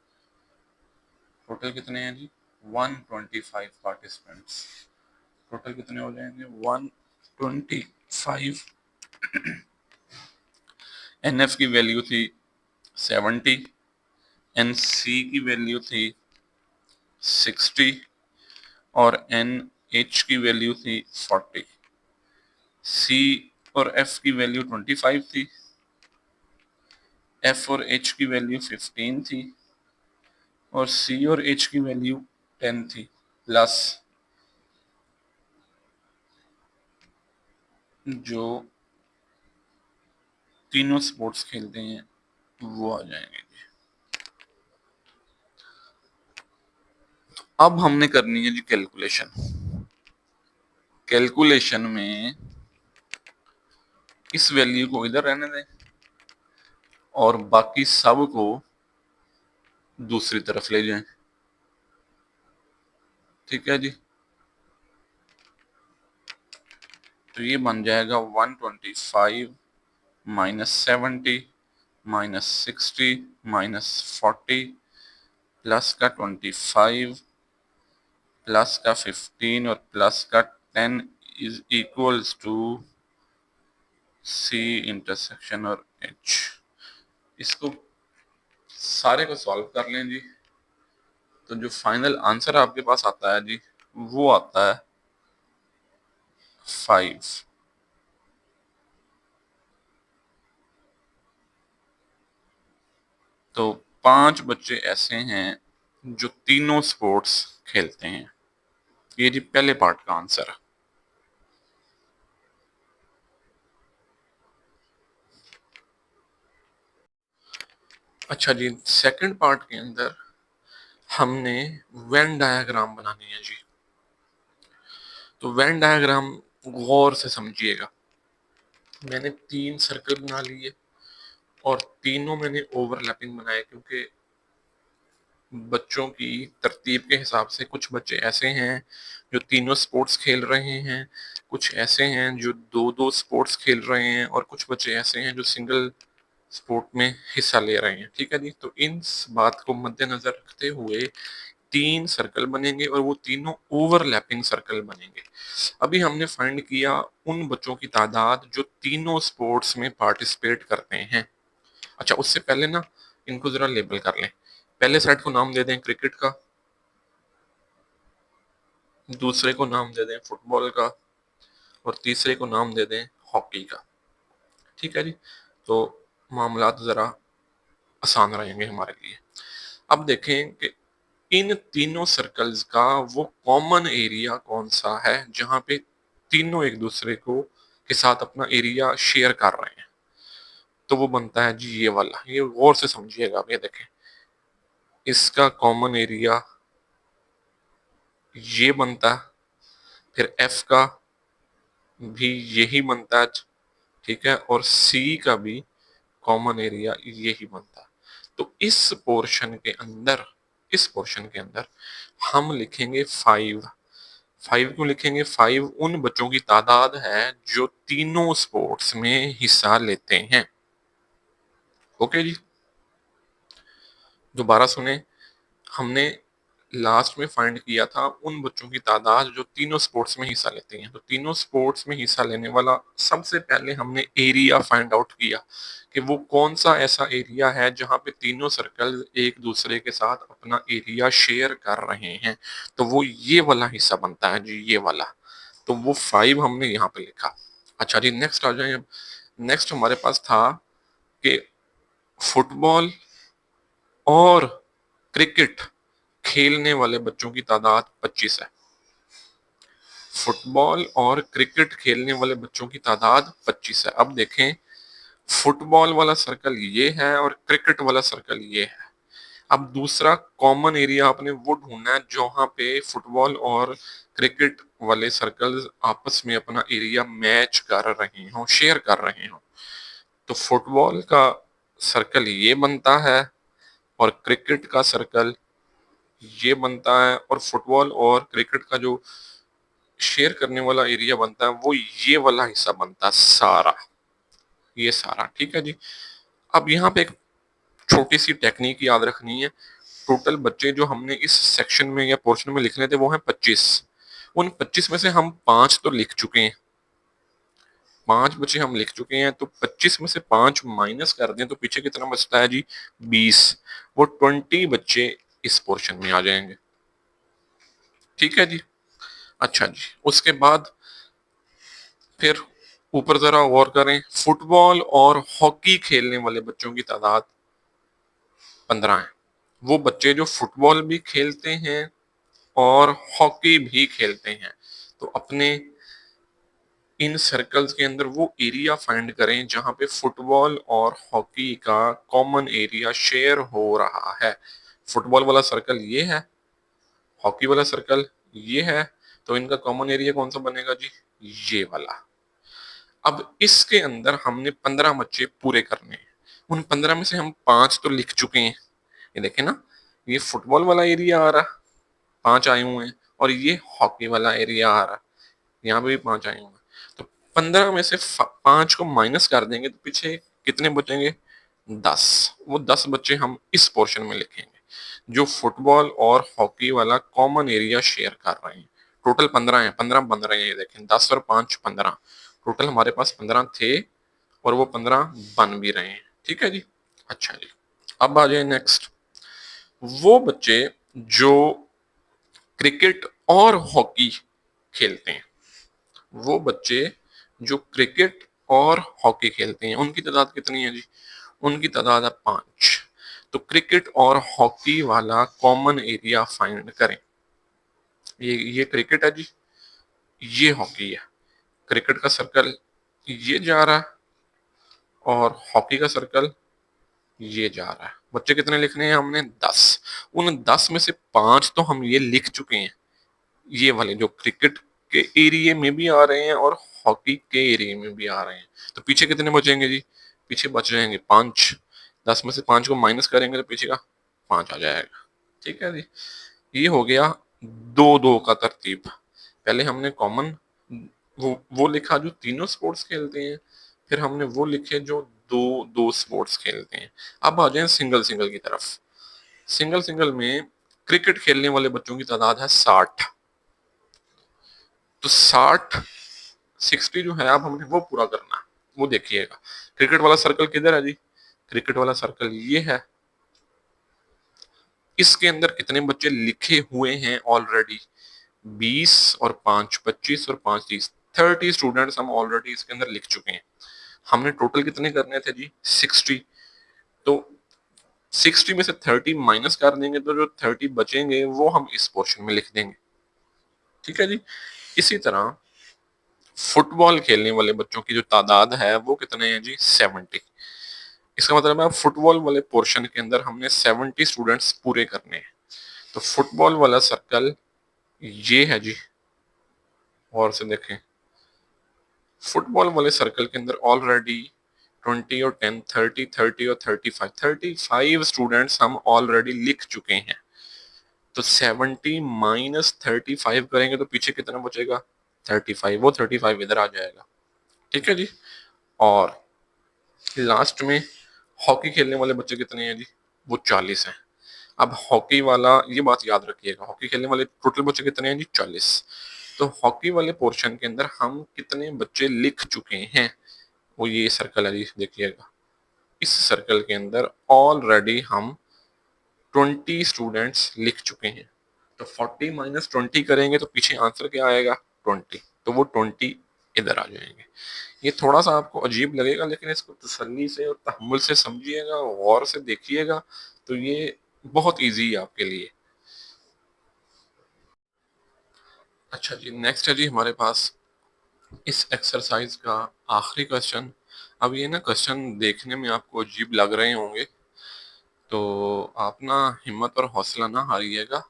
[SPEAKER 1] टोटल कितने हैं जी? 125 पार्टिसिपेंट्स। टोटल कितने हो जाएंगे? 125। एनएफ की वैल्यू थी 70, एनसी की वैल्यू थी 60 और एनएच की वैल्यू थी 40। सी और एफ की वैल्यू 25 थी, एफ और एच की वैल्यू 15 थी और सी और एच की वैल्यू 10 थी, प्लस जो तीनों स्पोर्ट्स खेलते हैं वो आ जाएंगे। अब हमने करनी है जी कैलकुलेशन। कैलकुलेशन में इस वैल्यू को इधर रहने दें और बाकी सब को दूसरी तरफ ले जाएं। ठीक है जी, तो ये बन जाएगा 125 माइनस 70 माइनस 60 माइनस 40 प्लस का 25 प्लस का 15 और प्लस का 10 is equals to C intersection और एच। इसको सारे को सॉल्व कर लें जी, तो जो फाइनल आंसर आपके पास आता है जी वो आता है 5। तो 5 बच्चे ऐसे हैं जो तीनों स्पोर्ट्स खेलते हैं। ये जी पहले पार्ट का आंसर है। अच्छा जी, सेकंड पार्ट के अंदर हमने वेन डायग्राम बनानी है जी। तो वेन डायग्राम गौर से समझिएगा। मैंने 3 सर्कल बना लिए और तीनों मैंने ओवरलैपिंग बनाए, क्योंकि बच्चों की तरतीब के हिसाब से कुछ बच्चे ऐसे हैं जो तीनों स्पोर्ट्स खेल रहे हैं, कुछ ऐसे हैं जो दो दो स्पोर्ट्स खेल रहे हैं, और कुछ बच्चे ऐसे हैं जो सिंगल स्पोर्ट में हिस्सा ले रहे हैं। ठीक है जी, तो इन बात को मद्देनजर रखते हुए 3 सर्कल बनेंगे और वो तीनों ओवरलैपिंग सर्कल बनेंगे। अभी हमने फाइंड किया उन बच्चों की तादाद जो तीनों स्पोर्ट्स में पार्टिसिपेट करते हैं। अच्छा, उससे पहले ना इनको जरा लेबल कर लें। पहले सेट को नाम दे दें क्रिकेट का, दूसरे को नाम दे दें फुटबॉल का, और तीसरे को नाम दे दें हॉकी का। ठीक है जी, तो मामलात जरा आसान रहेंगे हमारे लिए। अब देखें कि इन तीनों सर्कल्स का वो कॉमन एरिया कौन सा है जहां पे तीनों एक दूसरे को के साथ अपना एरिया शेयर कर रहे हैं। तो वो बनता है जी ये वाला। ये गौर से समझिएगा। अब ये देखें, इसका कॉमन एरिया ये बनता है, फिर एफ का भी यही बनता है। ठीक है, और सी का भी कॉमन एरिया यही बनता है। तो इस पोर्शन के अंदर हम लिखेंगे 5। 5 क्यों लिखेंगे? 5 उन बच्चों की तादाद है जो तीनों स्पोर्ट्स में हिस्सा लेते हैं। ओके जी, दोबारा सुने। हमने लास्ट में फाइंड किया था उन बच्चों की तादाद जो तीनों स्पोर्ट्स में हिस्सा लेते हैं। तो तीनों स्पोर्ट्स में हिस्सा लेने वाला सबसे पहले हमने एरिया फाइंड आउट किया कि वो कौन सा ऐसा एरिया है जहां पे तीनों सर्कल एक दूसरे के साथ अपना एरिया शेयर कर रहे हैं। तो वो ये वाला हिस्सा बनता है जी, ये वाला। तो वो 5 हमने यहाँ पे लिखा। अच्छा जी, नेक्स्ट आ जाए। अब नेक्स्ट हमारे पास था कि फुटबॉल और क्रिकेट खेलने वाले बच्चों की तादाद 25 है। फुटबॉल और क्रिकेट खेलने वाले बच्चों की तादाद 25 है। अब देखें, फुटबॉल वाला सर्कल ये है और क्रिकेट वाला सर्कल ये है। अब दूसरा कॉमन एरिया आपने वो ढूंढना है जहां पे फुटबॉल और क्रिकेट वाले सर्कल्स आपस में अपना एरिया मैच कर रहे हो, शेयर कर रहे हो। तो फुटबॉल का सर्कल ये बनता है और क्रिकेट का सर्कल ये बनता है, और फुटबॉल और क्रिकेट का जो शेयर करने वाला एरिया बनता है वो ये वाला हिस्सा बनता है सारा, ये सारा। ठीक है जी। अब यहाँ पे एक छोटी सी टेक्निक याद रखनी है। टोटल बच्चे जो हमने इस सेक्शन में या पोर्शन में लिखने थे वो हैं 25। उन 25 में से हम 5 तो लिख चुके हैं, 5 बच्चे हम लिख चुके हैं। तो 25 में से 5 माइनस कर दें तो पीछे कितना बचता है जी? 20। वो 20 बच्चे इस पोर्शन में आ जाएंगे। ठीक है जी। अच्छा जी, उसके बाद फिर ऊपर जरा गौर करें। फुटबॉल और हॉकी खेलने वाले बच्चों की तादाद 15 है। वो बच्चे जो फुटबॉल भी खेलते हैं और हॉकी भी खेलते हैं। तो अपने इन सर्कल्स के अंदर वो एरिया फाइंड करें जहां पे फुटबॉल और हॉकी का कॉमन एरिया शेयर हो रहा है। फुटबॉल वाला सर्कल ये है, हॉकी वाला सर्कल ये है। तो इनका कॉमन एरिया कौन सा बनेगा जी? ये वाला। अब इसके अंदर हमने 15 बच्चे पूरे करने हैं। उन 15 में से हम 5 तो लिख चुके हैं। ये देखें ना, ये फुटबॉल वाला एरिया आ रहा, 5 आए हुए हैं, और ये हॉकी वाला एरिया आ रहा, यहाँ पे भी 5 आए हुए हैं। तो 15 में से 5 को माइनस कर देंगे तो पीछे कितने बचेंगे? 10। वो 10 बच्चे हम इस पोर्शन में लिखेंगे जो फुटबॉल और हॉकी वाला कॉमन एरिया शेयर कर रहे हैं। टोटल 15 है, 15 बन रहे हैं। ये देखें, 10 और 5 15। टोटल हमारे पास 15 थे और वो 15 बन भी रहे हैं। ठीक है जी। अच्छा जी, अब आ जाए नेक्स्ट। वो बच्चे जो क्रिकेट और हॉकी खेलते हैं, वो बच्चे जो क्रिकेट और हॉकी खेलते हैं, उनकी तादाद कितनी है जी? उनकी तादाद है 5। तो क्रिकेट और हॉकी वाला कॉमन एरिया फाइंड करें। ये क्रिकेट है जी, ये हॉकी है। क्रिकेट का सर्कल ये जा रहा है और हॉकी का सर्कल ये जा रहा है। बच्चे कितने लिखने हैं हमने? 10। उन 10 में से 5 तो हम ये लिख चुके हैं, ये वाले जो क्रिकेट के एरिया में भी आ रहे हैं और हॉकी के एरिया में भी आ रहे हैं। तो पीछे कितने बचेंगे जी? पीछे बच जाएंगे 5। 10 में से 5 को माइनस करेंगे तो पीछे का 5 आ जाएगा। ठीक है जी, ये हो गया 2-2 का तरतीब। पहले हमने कॉमन वो लिखा जो तीनों स्पोर्ट्स खेलते हैं, फिर हमने वो लिखे जो दो दो स्पोर्ट्स खेलते हैं। अब आ जाए सिंगल सिंगल की तरफ। सिंगल सिंगल में क्रिकेट खेलने वाले बच्चों की तादाद है 60। तो 60 जो है अब हमने वो पूरा करना है। वो देखिएगा, क्रिकेट वाला सर्कल किधर है जी? क्रिकेट वाला सर्कल ये है। इसके अंदर कितने बच्चे लिखे हुए हैं ऑलरेडी? 20 और 5 25 और 5 30, 30 स्टूडेंट्स हम ऑलरेडी इसके अंदर लिख चुके हैं। हमने टोटल कितने करने थे जी? 60। तो 60 में से 30 माइनस कर देंगे तो जो 30 बचेंगे वो हम इस पोर्शन में लिख देंगे। ठीक है जी। इसी तरह फुटबॉल खेलने वाले बच्चों की जो तादाद है वो कितने हैं जी? 70। इसका मतलब है फुटबॉल वाले पोर्शन के अंदर हमने 70 स्टूडेंट्स पूरे करने हैं। तो फुटबॉल वाला सर्कल ये है जी। और से देखें, फुटबॉल वाले सर्कल के अंदर ऑलरेडी 20 और 10, 30, 30 और 35 स्टूडेंट्स हम ऑलरेडी लिख चुके हैं। तो 70 माइनस 35 करेंगे तो पीछे कितना बचेगा? 35। वो 35 इधर आ जाएगा। ठीक है जी। और लास्ट में हॉकी खेलने वाले बच्चे कितने हैं जी? वो 40 हैं। अब हॉकी वाला, ये बात याद रखिएगा, हॉकी खेलने वाले टोटल बच्चे कितने हैं जी? 40। तो हॉकी वाले पोर्शन के अंदर हम कितने बच्चे लिख चुके हैं? वो ये सर्कल है जी, देखिएगा। इस सर्कल के अंदर ऑलरेडी हम 20 स्टूडेंट्स लिख चुके हैं। तो 40 माइनस 20 करेंगे तो पीछे आंसर क्या आएगा? 20। तो वो 20 इधर आ जाएंगे। ये थोड़ा सा आपको अजीब लगेगा, लेकिन इसको तसल्ली से और तहम्मुल से समझिएगा, गौर से देखिएगा, तो ये बहुत इजी है आपके लिए। अच्छा जी, नेक्स्ट है जी हमारे पास इस एक्सरसाइज का आखिरी क्वेश्चन। अब ये ना क्वेश्चन देखने में आपको अजीब लग रहे होंगे, तो आप ना हिम्मत और हौसला ना हारिएगा।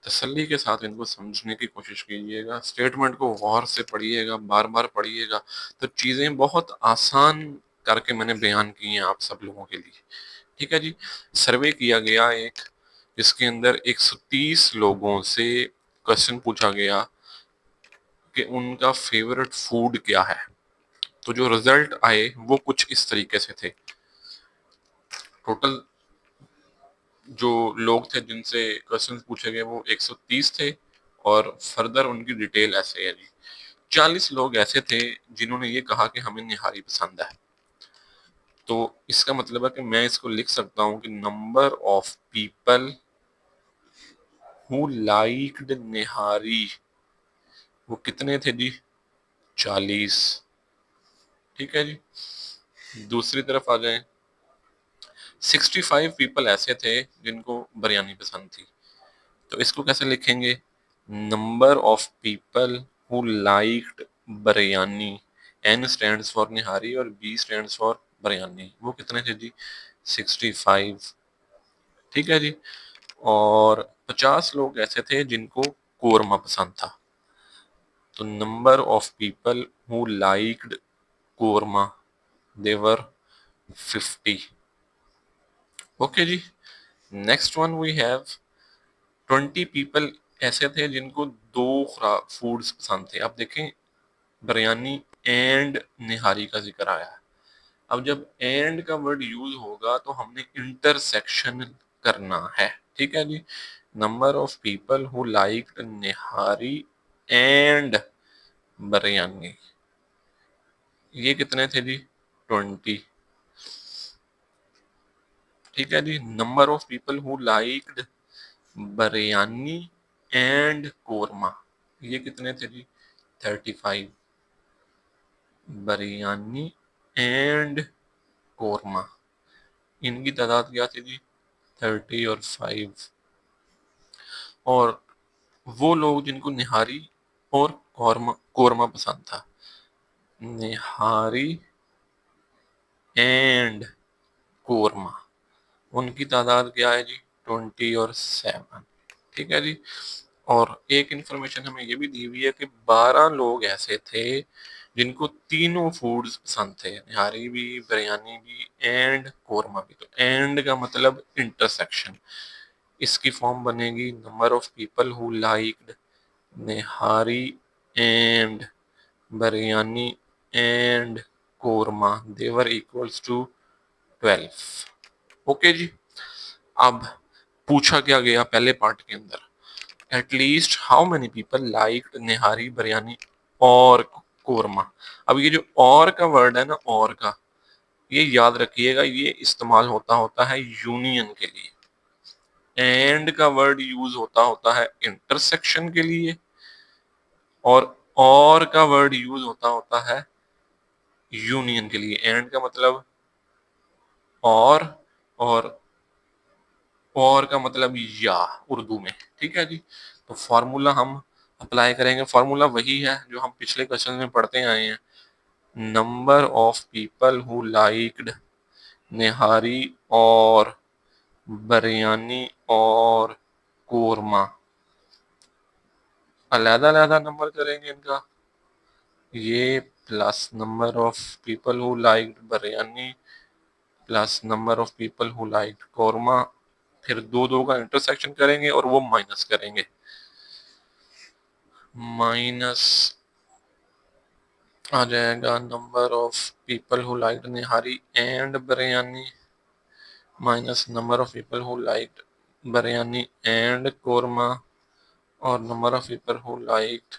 [SPEAKER 1] तसल्ली के साथ इनको समझने की कोशिश कीजिएगा, स्टेटमेंट को गौर से पढ़िएगा, बार बार पढ़िएगा। तो चीज़ें बहुत आसान करके मैंने बयान की हैं आप सब लोगों के लिए। ठीक है जी। सर्वे किया गया एक, जिसके अंदर 130 लोगों से क्वेश्चन पूछा गया कि उनका फेवरेट फूड क्या है। तो जो रिजल्ट आए वो कुछ इस तरीके से थे। टोटल जो लोग थे जिनसे क्वेश्चन पूछे गए वो 130 थे, और फर्दर उनकी डिटेल ऐसे है जी। 40 लोग ऐसे थे जिन्होंने ये कहा कि हमें निहारी पसंद है। तो इसका मतलब है कि मैं इसको लिख सकता हूँ कि number of people who liked nihari, वो कितने थे जी? 40। ठीक है जी। दूसरी तरफ आ जाए, 65 पीपल ऐसे थे जिनको बिरयानी पसंद थी। तो इसको कैसे लिखेंगे? Number of people who liked biryani. N stands for nihari और बी स्टैंड्स फॉर बिरयानी। वो कितने थे जी? 65। ठीक है जी। और 50 लोग ऐसे थे जिनको कोरमा पसंद था। तो number of people who liked korma, they were 50। Okay जी। Next one we have 20 people ऐसे थे जिनको दो फूड्स पसंद थे। अब देखें, बिरयानी एंड निहारी का जिक्र आया है। अब जब एंड का वर्ड यूज होगा तो हमने इंटरसेक्शन करना है। ठीक है जी। Number of people who like nihari and biryani, ये कितने थे जी? 20। ठीक है जी। Number of people who liked biryani and korma, ये कितने थे जी? 35। बिरयानी एंड कोरमा, इनकी तादाद क्या थी जी? 30 और 5। और वो लोग जिनको निहारी और कोरमा कोरमा पसंद था, निहारी एंड कोरमा, उनकी तादाद क्या है जी? 20 और 7। ठीक है जी। और एक इंफॉर्मेशन हमें ये भी दी हुई है कि 12 लोग ऐसे थे जिनको तीनों फूड्स पसंद थे, निहारी भी, बिरयानी भी एंड कोरमा भी। तो एंड का मतलब इंटरसेक्शन, इसकी फॉर्म बनेगी number of people who liked nihari and biryani and korma, देवर इक्वल्स टू 12। ओके जी। अब पूछा क्या गया पहले पार्ट के अंदर, at least how many people liked nihari biryani और कोरमा। अब ये जो और का वर्ड है ना, और का, ये याद रखिएगा, ये इस्तेमाल होता होता है यूनियन के लिए। एंड का वर्ड यूज होता होता है इंटरसेक्शन के लिए, और का वर्ड यूज होता होता है यूनियन के लिए। एंड का मतलब और और और का मतलब या उर्दू में। ठीक है जी। तो फॉर्मूला हम अप्लाई करेंगे, फॉर्मूला वही है जो हम पिछले क्वेश्चन में पढ़ते आए हैं, number of people who liked nihari और बिरयानी और कोरमा, अलहदा अलहदा नंबर करेंगे इनका, ये plus number of people who liked biryani plus number of people who liked korma, फिर दो दो का इंटरसेक्शन करेंगे और वो माइनस करेंगे, माइनस आ जाएगा number of people who liked nihari and biryani minus number of people who liked biryani and korma, और number of people who liked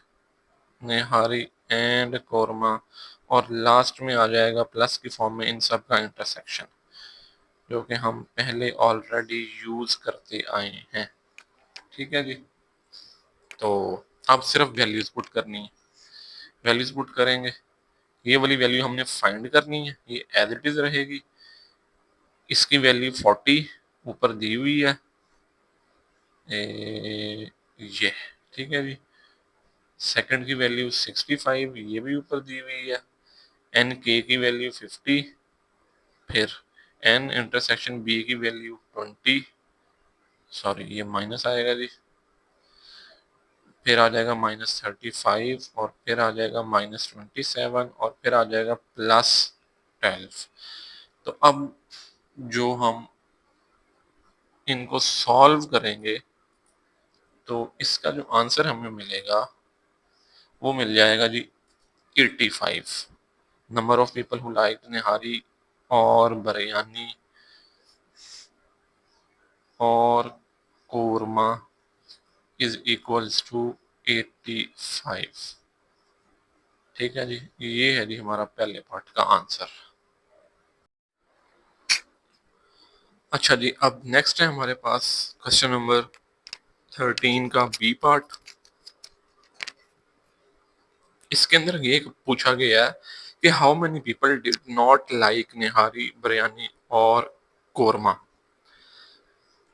[SPEAKER 1] nihari and korma, और लास्ट में आ जाएगा प्लस की फॉर्म में इन सब का इंटरसेक्शन, जो कि हम पहले ऑलरेडी यूज करते आए हैं। ठीक है जी। तो अब सिर्फ वैल्यूज पुट करनी है, वैल्यूज पुट करेंगे, ये वाली वैल्यू हमने फाइंड करनी है, ये एज इट इज रहेगी, इसकी वैल्यू 40 ऊपर दी हुई है, ये। ठीक है जी। सेकंड की वैल्यू 65, ये भी ऊपर दी हुई है, एन के की वैल्यू 50, फिर एन इंटरसेक्शन बी की वैल्यू 20, सॉरी ये माइनस आएगा जी, फिर आ जाएगा -35, और फिर आ जाएगा -27, और फिर आ जाएगा +12। तो अब जो हम इनको सॉल्व करेंगे तो इसका जो आंसर हमें मिलेगा वो मिल जाएगा जी 85। Number of people who like nihari और बिरयानी और कोरमा इज इक्वल्स टू 85। ठीक है जी। ये है जी हमारा पहले पार्ट का आंसर। अच्छा जी, अब नेक्स्ट है हमारे पास क्वेश्चन नंबर 13 का बी पार्ट। इसके अंदर ये पूछा गया है कि how many people did not like nihari biryani और कोरमा,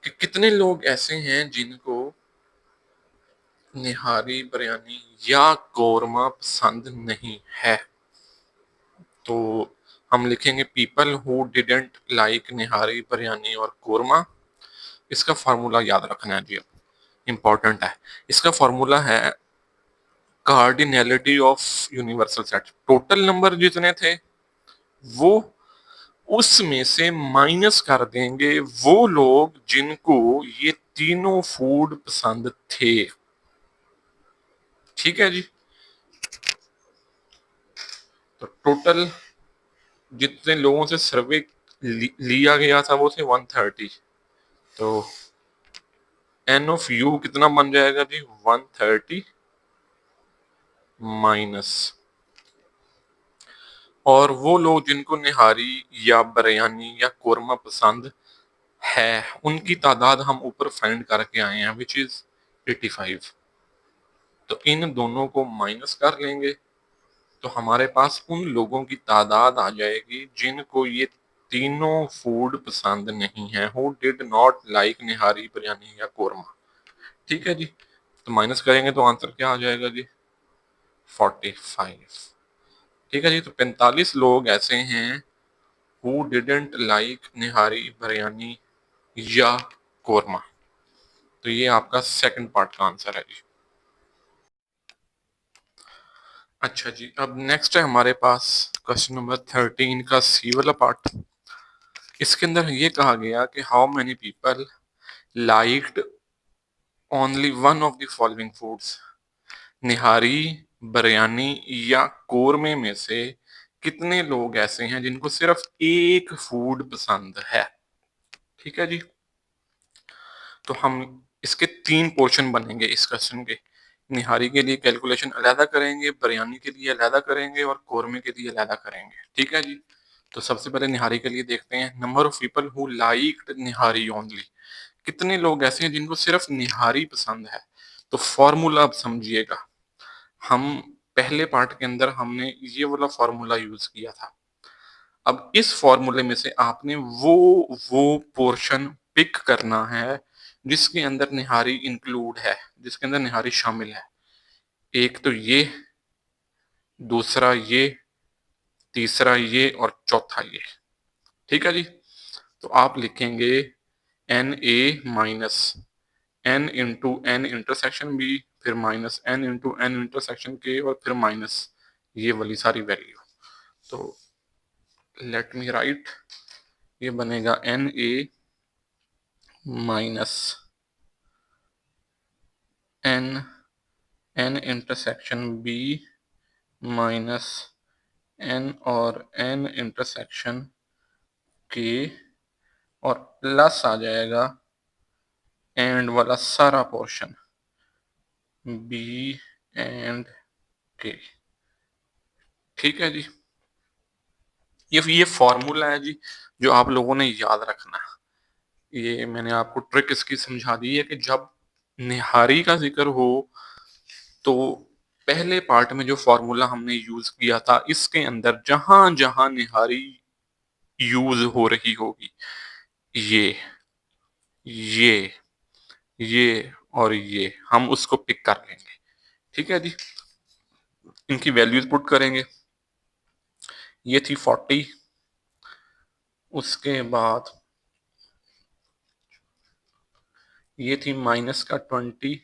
[SPEAKER 1] कि कितने लोग ऐसे हैं जिनको निहारी बिरयानी या कोरमा पसंद नहीं है। तो हम लिखेंगे people who didn't like nihari biryani और कोरमा। इसका फॉर्मूला याद रखना है जी, इंपॉर्टेंट है। इसका फॉर्मूला है cardinality of universal set, total number जितने थे वो उसमें से माइनस कर देंगे वो लोग जिनको ये तीनों फूड पसंद थे। ठीक है जी। तो टोटल जितने लोगों से सर्वे लिया गया था वो थे 130। तो एन ऑफ यू कितना बन जाएगा जी? 130 माइनस, और वो लोग जिनको निहारी या बिरयानी या कोरमा पसंद है उनकी तादाद हम ऊपर फाइंड करके आए हैं, विच इज 85। तो इन दोनों को माइनस कर लेंगे तो हमारे पास उन लोगों की तादाद आ जाएगी जिनको ये तीनों फूड पसंद नहीं है, who did not like nihari, biryani या कोरमा। ठीक है जी, तो माइनस करेंगे तो आंसर क्या आ जाएगा जी? 45। ठीक है जी, तो 45 लोग ऐसे हैं who didn't like nihari, biryani या कोरमा। तो ये आपका सेकंड पार्ट का आंसर है जी। अच्छा जी, अब नेक्स्ट है हमारे पास क्वेश्चन नंबर 13 का सी वाला पार्ट। इसके अंदर ये कहा गया कि how many people liked only one of the following foods. Nihari, biryani या कोरमे में से कितने लोग ऐसे हैं जिनको सिर्फ एक फूड पसंद है? ठीक है जी, तो हम इसके तीन पोर्शन बनेंगे इस क्वेश्चन के। निहारी के लिए कैलकुलेशन अलहदा करेंगे, बिरयानी के लिए अलहदा करेंगे और कोरमे के लिए अलहदा करेंगे। ठीक है जी, तो सबसे पहले निहारी के लिए देखते हैं। Number of people who liked nihari only. कितने लोग ऐसे हैं जिनको सिर्फ निहारी पसंद है? तो फॉर्मूला अब समझिएगा। हम पहले पार्ट के अंदर हमने ये वाला फॉर्मूला यूज किया था। अब इस फॉर्मूले में से आपने वो पोर्शन पिक करना है जिसके अंदर निहारी इंक्लूड है, जिसके अंदर निहारी शामिल है। एक तो ये, दूसरा ये, तीसरा ये और चौथा ये। ठीक है जी, तो आप लिखेंगे n A minus n into n intersection B, फिर minus n into n intersection के, और फिर माइनस ये वाली सारी वैल्यू। तो लेट मी राइट, ये बनेगा N A minus N N intersection B minus N और एन इंटरसेक्शन के, और प्लस आ जाएगा एंड वाला सारा पोर्शन बी एंड के। ठीक है जी, ये फॉर्मूला है जी जो आप लोगों ने याद रखना है। ये मैंने आपको ट्रिक इसकी समझा दी है कि जब निहारी का जिक्र हो तो पहले पार्ट में जो फॉर्मूला हमने यूज किया था इसके अंदर जहां जहां निहारी यूज हो रही होगी, ये ये ये और ये, हम उसको पिक कर लेंगे। ठीक है जी, इनकी वैल्यूज पुट करेंगे। ये थी 40, उसके बाद ये थी माइनस का 20,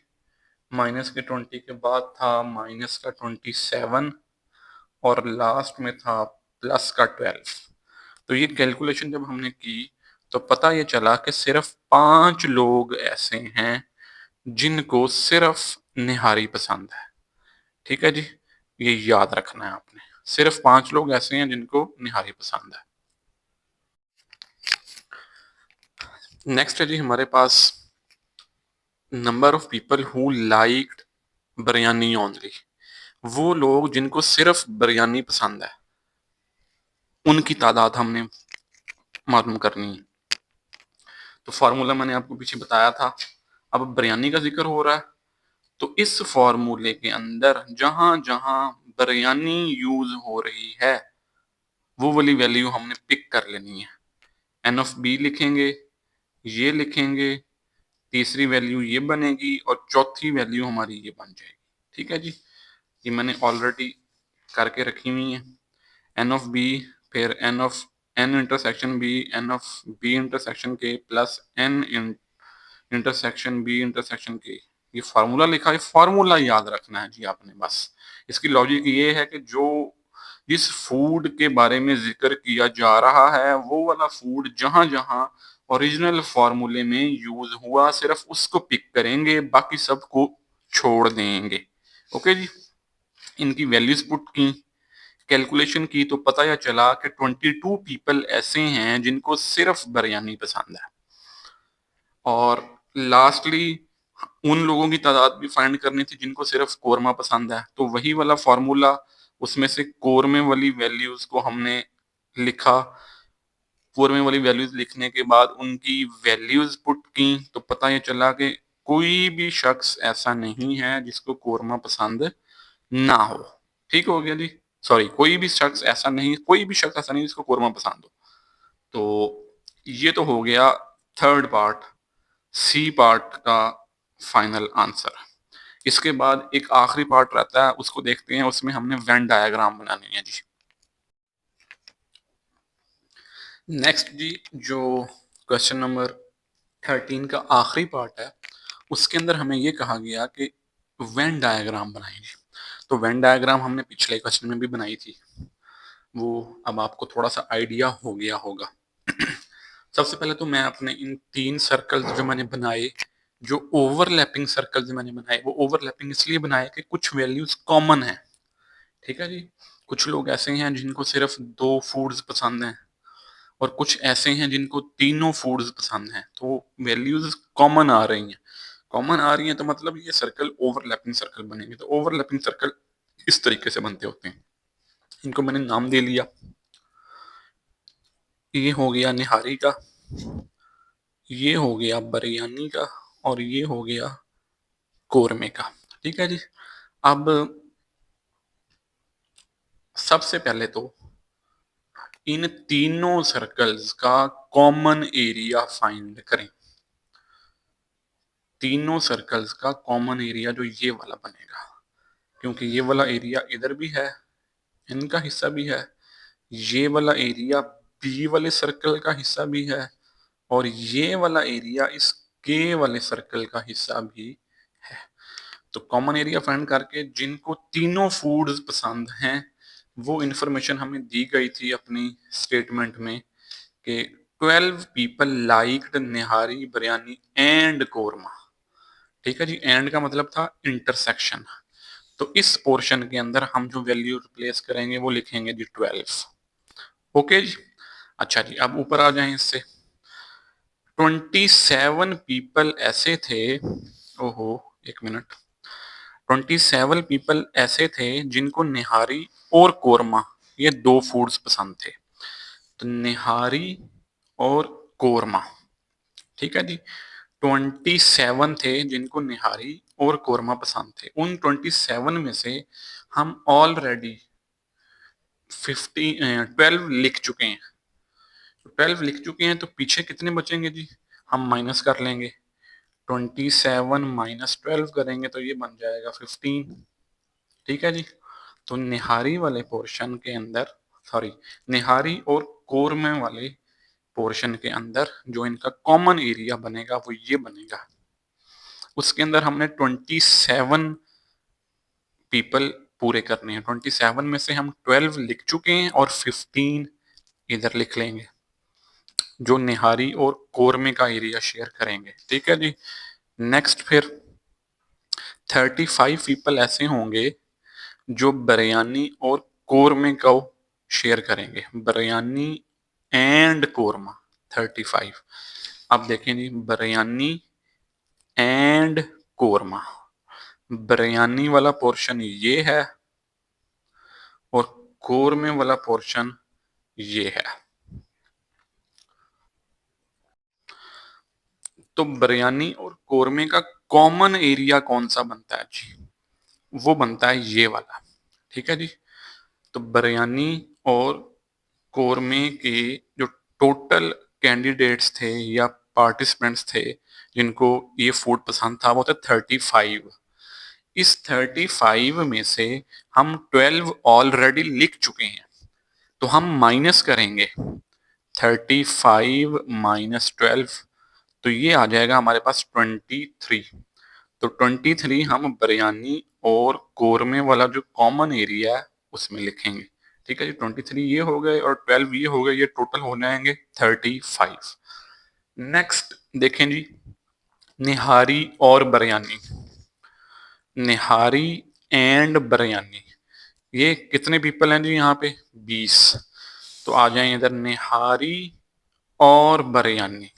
[SPEAKER 1] माइनस के 20 के बाद था माइनस का 27, और लास्ट में था प्लस का 12। तो ये कैलकुलेशन जब हमने की तो पता ये चला कि सिर्फ 5 लोग ऐसे हैं जिनको सिर्फ निहारी पसंद है। ठीक है जी, ये याद रखना है आपने, सिर्फ 5 लोग ऐसे हैं जिनको निहारी पसंद है। नेक्स्ट है जी हमारे पास number of people who liked biryani only. वो लोग जिनको सिर्फ बिरयानी पसंद है उनकी तादाद हमने मालूम करनी है। तो फॉर्मूला मैंने आपको पीछे बताया था। अब बिरयानी का जिक्र हो रहा है तो इस फॉर्मूले के अंदर जहां जहां बिरयानी यूज हो रही है वो वाली वैल्यू हमने पिक कर लेनी है। एन ऑफ बी लिखेंगे, ये लिखेंगे, तीसरी वैल्यू ये बनेगी और चौथी वैल्यू हमारी ये बन जाएगी। ठीक है जी, ये मैंने ऑलरेडी करके रखी हुई है। एन ऑफ बी, फिर n of n intersection B, n of B intersection के plus n intersection B intersection के। ये फार्मूला लिखा है, फार्मूला याद रखना है जी आपने बस। इसकी लॉजिक ये है कि जो जिस फूड के बारे में जिक्र किया जा रहा है वो वाला फूड जहां जहां ओरिजिनल फार्मूले में यूज हुआ सिर्फ उसको पिक करेंगे, बाकी सबको छोड़ देंगे। ओके जी, इनकी वैल्यूज पुट की, कैलकुलेशन की, तो पता यह चला कि 22 पीपल ऐसे हैं जिनको सिर्फ बिरयानी पसंद है। और लास्टली उन लोगों की तादाद भी फाइंड करनी थी जिनको सिर्फ कोरमा पसंद है। तो वही वाला फॉर्मूला, उसमें से कोरमे वाली वैल्यूज को हमने लिखा। कोरमे वाली वैल्यूज लिखने के बाद उनकी वैल्यूज पुट की तो पता ये चला कि कोई भी शख्स ऐसा नहीं है जिसको कोरमा पसंद ना हो। ठीक हो गया जी। सॉरी, कोई भी शख्स ऐसा नहीं जिसको कोरमा पसंद हो। तो ये तो हो गया थर्ड पार्ट, सी पार्ट का फाइनल आंसर। इसके बाद एक आखिरी पार्ट रहता है, उसको देखते हैं। उसमें हमने वेन डायग्राम बनानी है जी। नेक्स्ट जी, जो क्वेश्चन नंबर 13 का आखिरी पार्ट है, उसके अंदर हमें ये कहा गया कि वेन डायग्राम बनाएंगे। तो वेन डायग्राम हमने पिछले क्वेश्चन में भी बनाई थी, वो अब आपको थोड़ा सा आइडिया हो गया होगा। सबसे पहले तो मैं अपने इन 3 सर्कल्स जो मैंने बनाए, जो ओवरलैपिंग सर्कल्स मैंने बनाए, वो ओवरलैपिंग इसलिए बनाए कि कुछ वैल्यूज कॉमन है। ठीक है जी। कुछ लोग ऐसे हैं जिनको सिर्फ 2 फूड्स पसंद हैं, और कुछ ऐसे हैं जिनको तीनों फूड्स पसंद हैं। तो वैल्यूज कॉमन आ रही हैं, तो मतलब ये सर्कल ओवरलैपिंग सर्कल बनेंगे। तो ओवरलैपिंग सर्कल इस तरीके से बनते होते हैं। इनको मैंने नाम दे लिया। ये हो गया निहारी का, ये हो गया बिरयानी का, और ये हो गया कोरमे का। ठीक है जी। अब सबसे पहले तो इन तीनों सर्कल्स का कॉमन एरिया फाइंड करें। तीनों सर्कल्स का कॉमन एरिया जो ये वाला बनेगा, क्योंकि ये वाला एरिया इधर भी है, इनका हिस्सा भी है, ये वाला एरिया बी वाले सर्कल का हिस्सा भी है, और ये वाला एरिया इस के वाले सर्कल का हिस्सा भी है। तो कॉमन एरिया फाइंड करके जिनको तीनों फूड्स पसंद हैं, वो इंफॉर्मेशन हमें दी गई थी अपनी स्टेटमेंट में कि 12 people liked nihari biryani and korma. ठीक है जी। एंड का मतलब था इंटरसेक्शन। तो इस पोर्शन के अंदर हम जो वैल्यू रिप्लेस करेंगे वो लिखेंगे जी 12। ओके जी। अच्छा जी, अब ऊपर आ जाएं इससे। 27 पीपल ऐसे थे, ओहो एक मिनट, 27 पीपल ऐसे थे जिनको निहारी और कोरमा, ये 2 फूड्स पसंद थे। तो निहारी और कोरमा, ठीक है जी। 27 थे जिनको निहारी और कोरमा पसंद थे। उन 27 में से हम ऑलरेडी 12 लिख चुके हैं। तो 12 लिख चुके हैं, तो पीछे कितने बचेंगे जी? हम माइनस कर लेंगे। 27 माइनस 12 करेंगे तो ये बन जाएगा 15। ठीक है जी। तो निहारी वाले पोर्शन के अंदर, सॉरी, निहारी और कोरमे वाले पोर्शन के अंदर जो इनका कॉमन एरिया बनेगा वो ये बनेगा। उसके अंदर हमने 27 पीपल पूरे करने हैं। 27 में से हम 12 लिख चुके हैं और 15 इधर लिख लेंगे, जो निहारी और कोरमे का एरिया शेयर करेंगे। ठीक है जी। नेक्स्ट फिर 35 पीपल ऐसे होंगे जो बिरयानी और कोरमे को शेयर करेंगे। बिरयानी एंड कोरमा 35। अब देखें जी, बिरयानी एंड कोरमा, बिरयानी वाला पोर्शन ये है और कोरमे वाला पोर्शन ये है। तो बिरयानी और कोरमे का कॉमन एरिया कौन सा बनता है जी? वो बनता है ये वाला। ठीक है जी। तो बिरयानी और कोरमे के जो टोटल कैंडिडेट्स थे या पार्टिसिपेंट्स थे जिनको ये फूड पसंद था, वो थे 35। इस 35 में से हम 12 ऑलरेडी लिख चुके हैं, तो हम माइनस करेंगे 35 माइनस 12, तो ये आ जाएगा हमारे पास 23। तो 23 हम बिरयानी और कोरमे वाला जो कॉमन एरिया है उसमें लिखेंगे। ठीक है जी। 23 ये हो गए और 12 ये हो गए, ये टोटल हो जाएंगे 35। नेक्स्ट देखें जी, निहारी और बिरयानी, निहारी एंड बिरयानी, ये कितने पीपल हैं जी यहाँ पे? 20। तो आ जाए इधर निहारी और बिरयानी।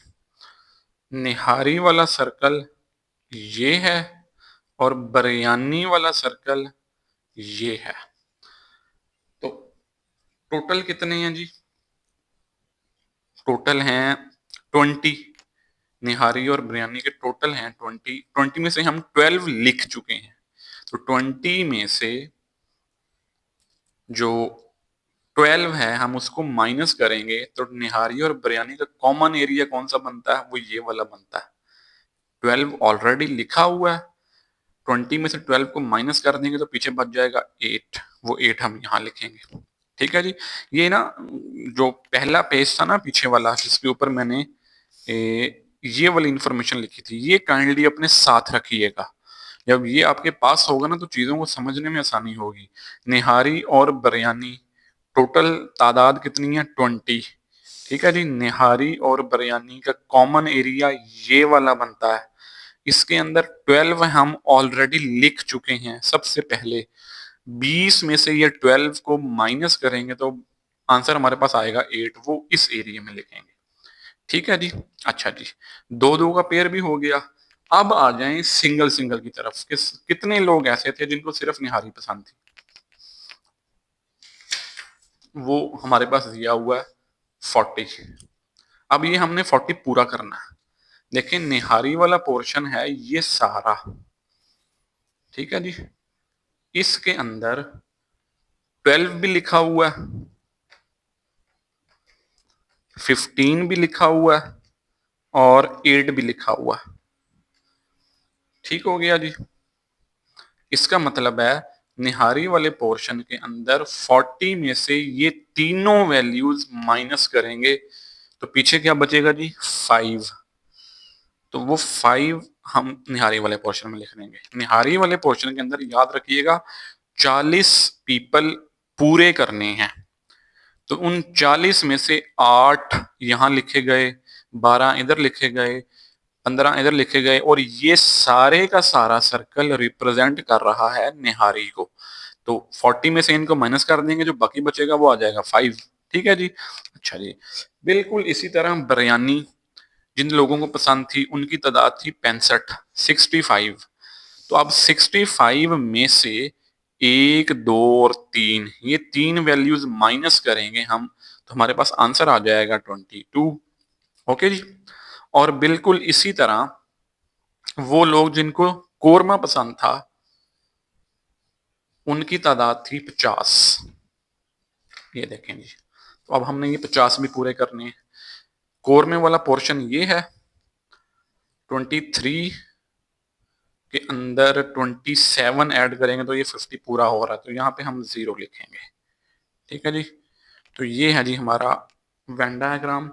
[SPEAKER 1] निहारी वाला सर्कल ये है और बिरयानी वाला सर्कल ये है। तो टोटल कितने हैं जी? टोटल हैं 20। निहारी और बिरयानी के टोटल हैं 20, 20 में से हम 12 लिख चुके हैं, तो 20 में से जो 12 है हम उसको माइनस करेंगे तो निहारी और बिरयानी का कॉमन एरिया कौन सा बनता है, वो ये वाला बनता है। 12 ऑलरेडी लिखा हुआ है, 20 में से 12 को माइनस कर देंगे तो पीछे बच जाएगा 8, वो 8 हम यहाँ लिखेंगे। ठीक है जी। ये ना जो पहला पेज था ना पीछे वाला जिसके ऊपर मैंने ये वाली इंफॉर्मेशन लिखी थी, ये काइंडली अपने साथ रखिएगा। जब ये आपके पास होगा ना तो चीजों को समझने में आसानी होगी। निहारी और बिरयानी टोटल तादाद कितनी है, 20। ठीक है जी। निहारी और बिरयानी का कॉमन एरिया ये वाला बनता है, इसके अंदर 12 हम ऑलरेडी लिख चुके हैं सबसे पहले। 20 में से ये 12 को माइनस करेंगे तो आंसर हमारे पास आएगा 8, वो इस एरिया में लिखेंगे। ठीक है जी। अच्छा जी, दो दो का पेयर भी हो गया। अब आ जाएं सिंगल सिंगल की तरफ। कितने लोग ऐसे थे जिनको सिर्फ निहारी पसंद थी, वो हमारे पास दिया हुआ है 40। अब ये हमने 40 पूरा करना है। देखिए निहारी वाला पोर्शन है ये सारा, ठीक है जी। इसके अंदर 12 भी लिखा हुआ है, 15 भी लिखा हुआ है और 8 भी लिखा हुआ है। ठीक हो गया जी। इसका मतलब है निहारी वाले पोर्शन के अंदर 40 में से ये तीनों वैल्यूज माइनस करेंगे तो पीछे क्या बचेगा जी, 5। तो वो 5 हम निहारी वाले पोर्शन में लिख देंगे। निहारी वाले पोर्शन के अंदर याद रखिएगा 40 पीपल पूरे करने हैं, तो उन 40 में से 8 यहां लिखे गए, 12 इधर लिखे गए, 15 इधर लिखे गए, और ये सारे का सारा सर्कल रिप्रेजेंट कर रहा है निहारी को। तो 40 में से इनको माइनस कर देंगे, जो बाकी बचेगा वो आ जाएगा 5। ठीक है जी। अच्छा जी, बिल्कुल इसी तरह बिरयानी जिन लोगों को पसंद थी उनकी तादाद थी 65, 65। तो अब 65 में से 1, 2 और 3, ये तीन वैल्यूज माइनस करेंगे हम तो हमारे पास आंसर आ जाएगा 22। ओके जी। और बिल्कुल इसी तरह वो लोग जिनको कोरमा पसंद था उनकी तादाद थी 50। ये देखें जी, तो अब हमने ये 50 भी पूरे करने हैं। कोरमे वाला पोर्शन ये है, 23 के अंदर 27 ऐड करेंगे तो ये 50 पूरा हो रहा है, तो यहाँ पे हम 0 लिखेंगे। ठीक है जी। तो ये है जी हमारा वेन डायग्राम।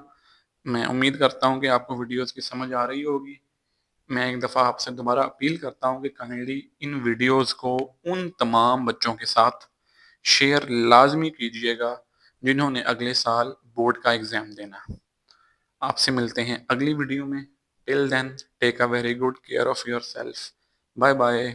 [SPEAKER 1] मैं उम्मीद करता हूँ कि आपको वीडियोस की समझ आ रही होगी। मैं एक दफ़ा आपसे दोबारा अपील करता हूँ कि काइंडली इन वीडियोस को उन तमाम बच्चों के साथ शेयर लाजमी कीजिएगा जिन्होंने अगले साल बोर्ड का एग्ज़ाम देना। आपसे मिलते हैं अगली वीडियो में। Till then take a very good care of yourself. Bye bye.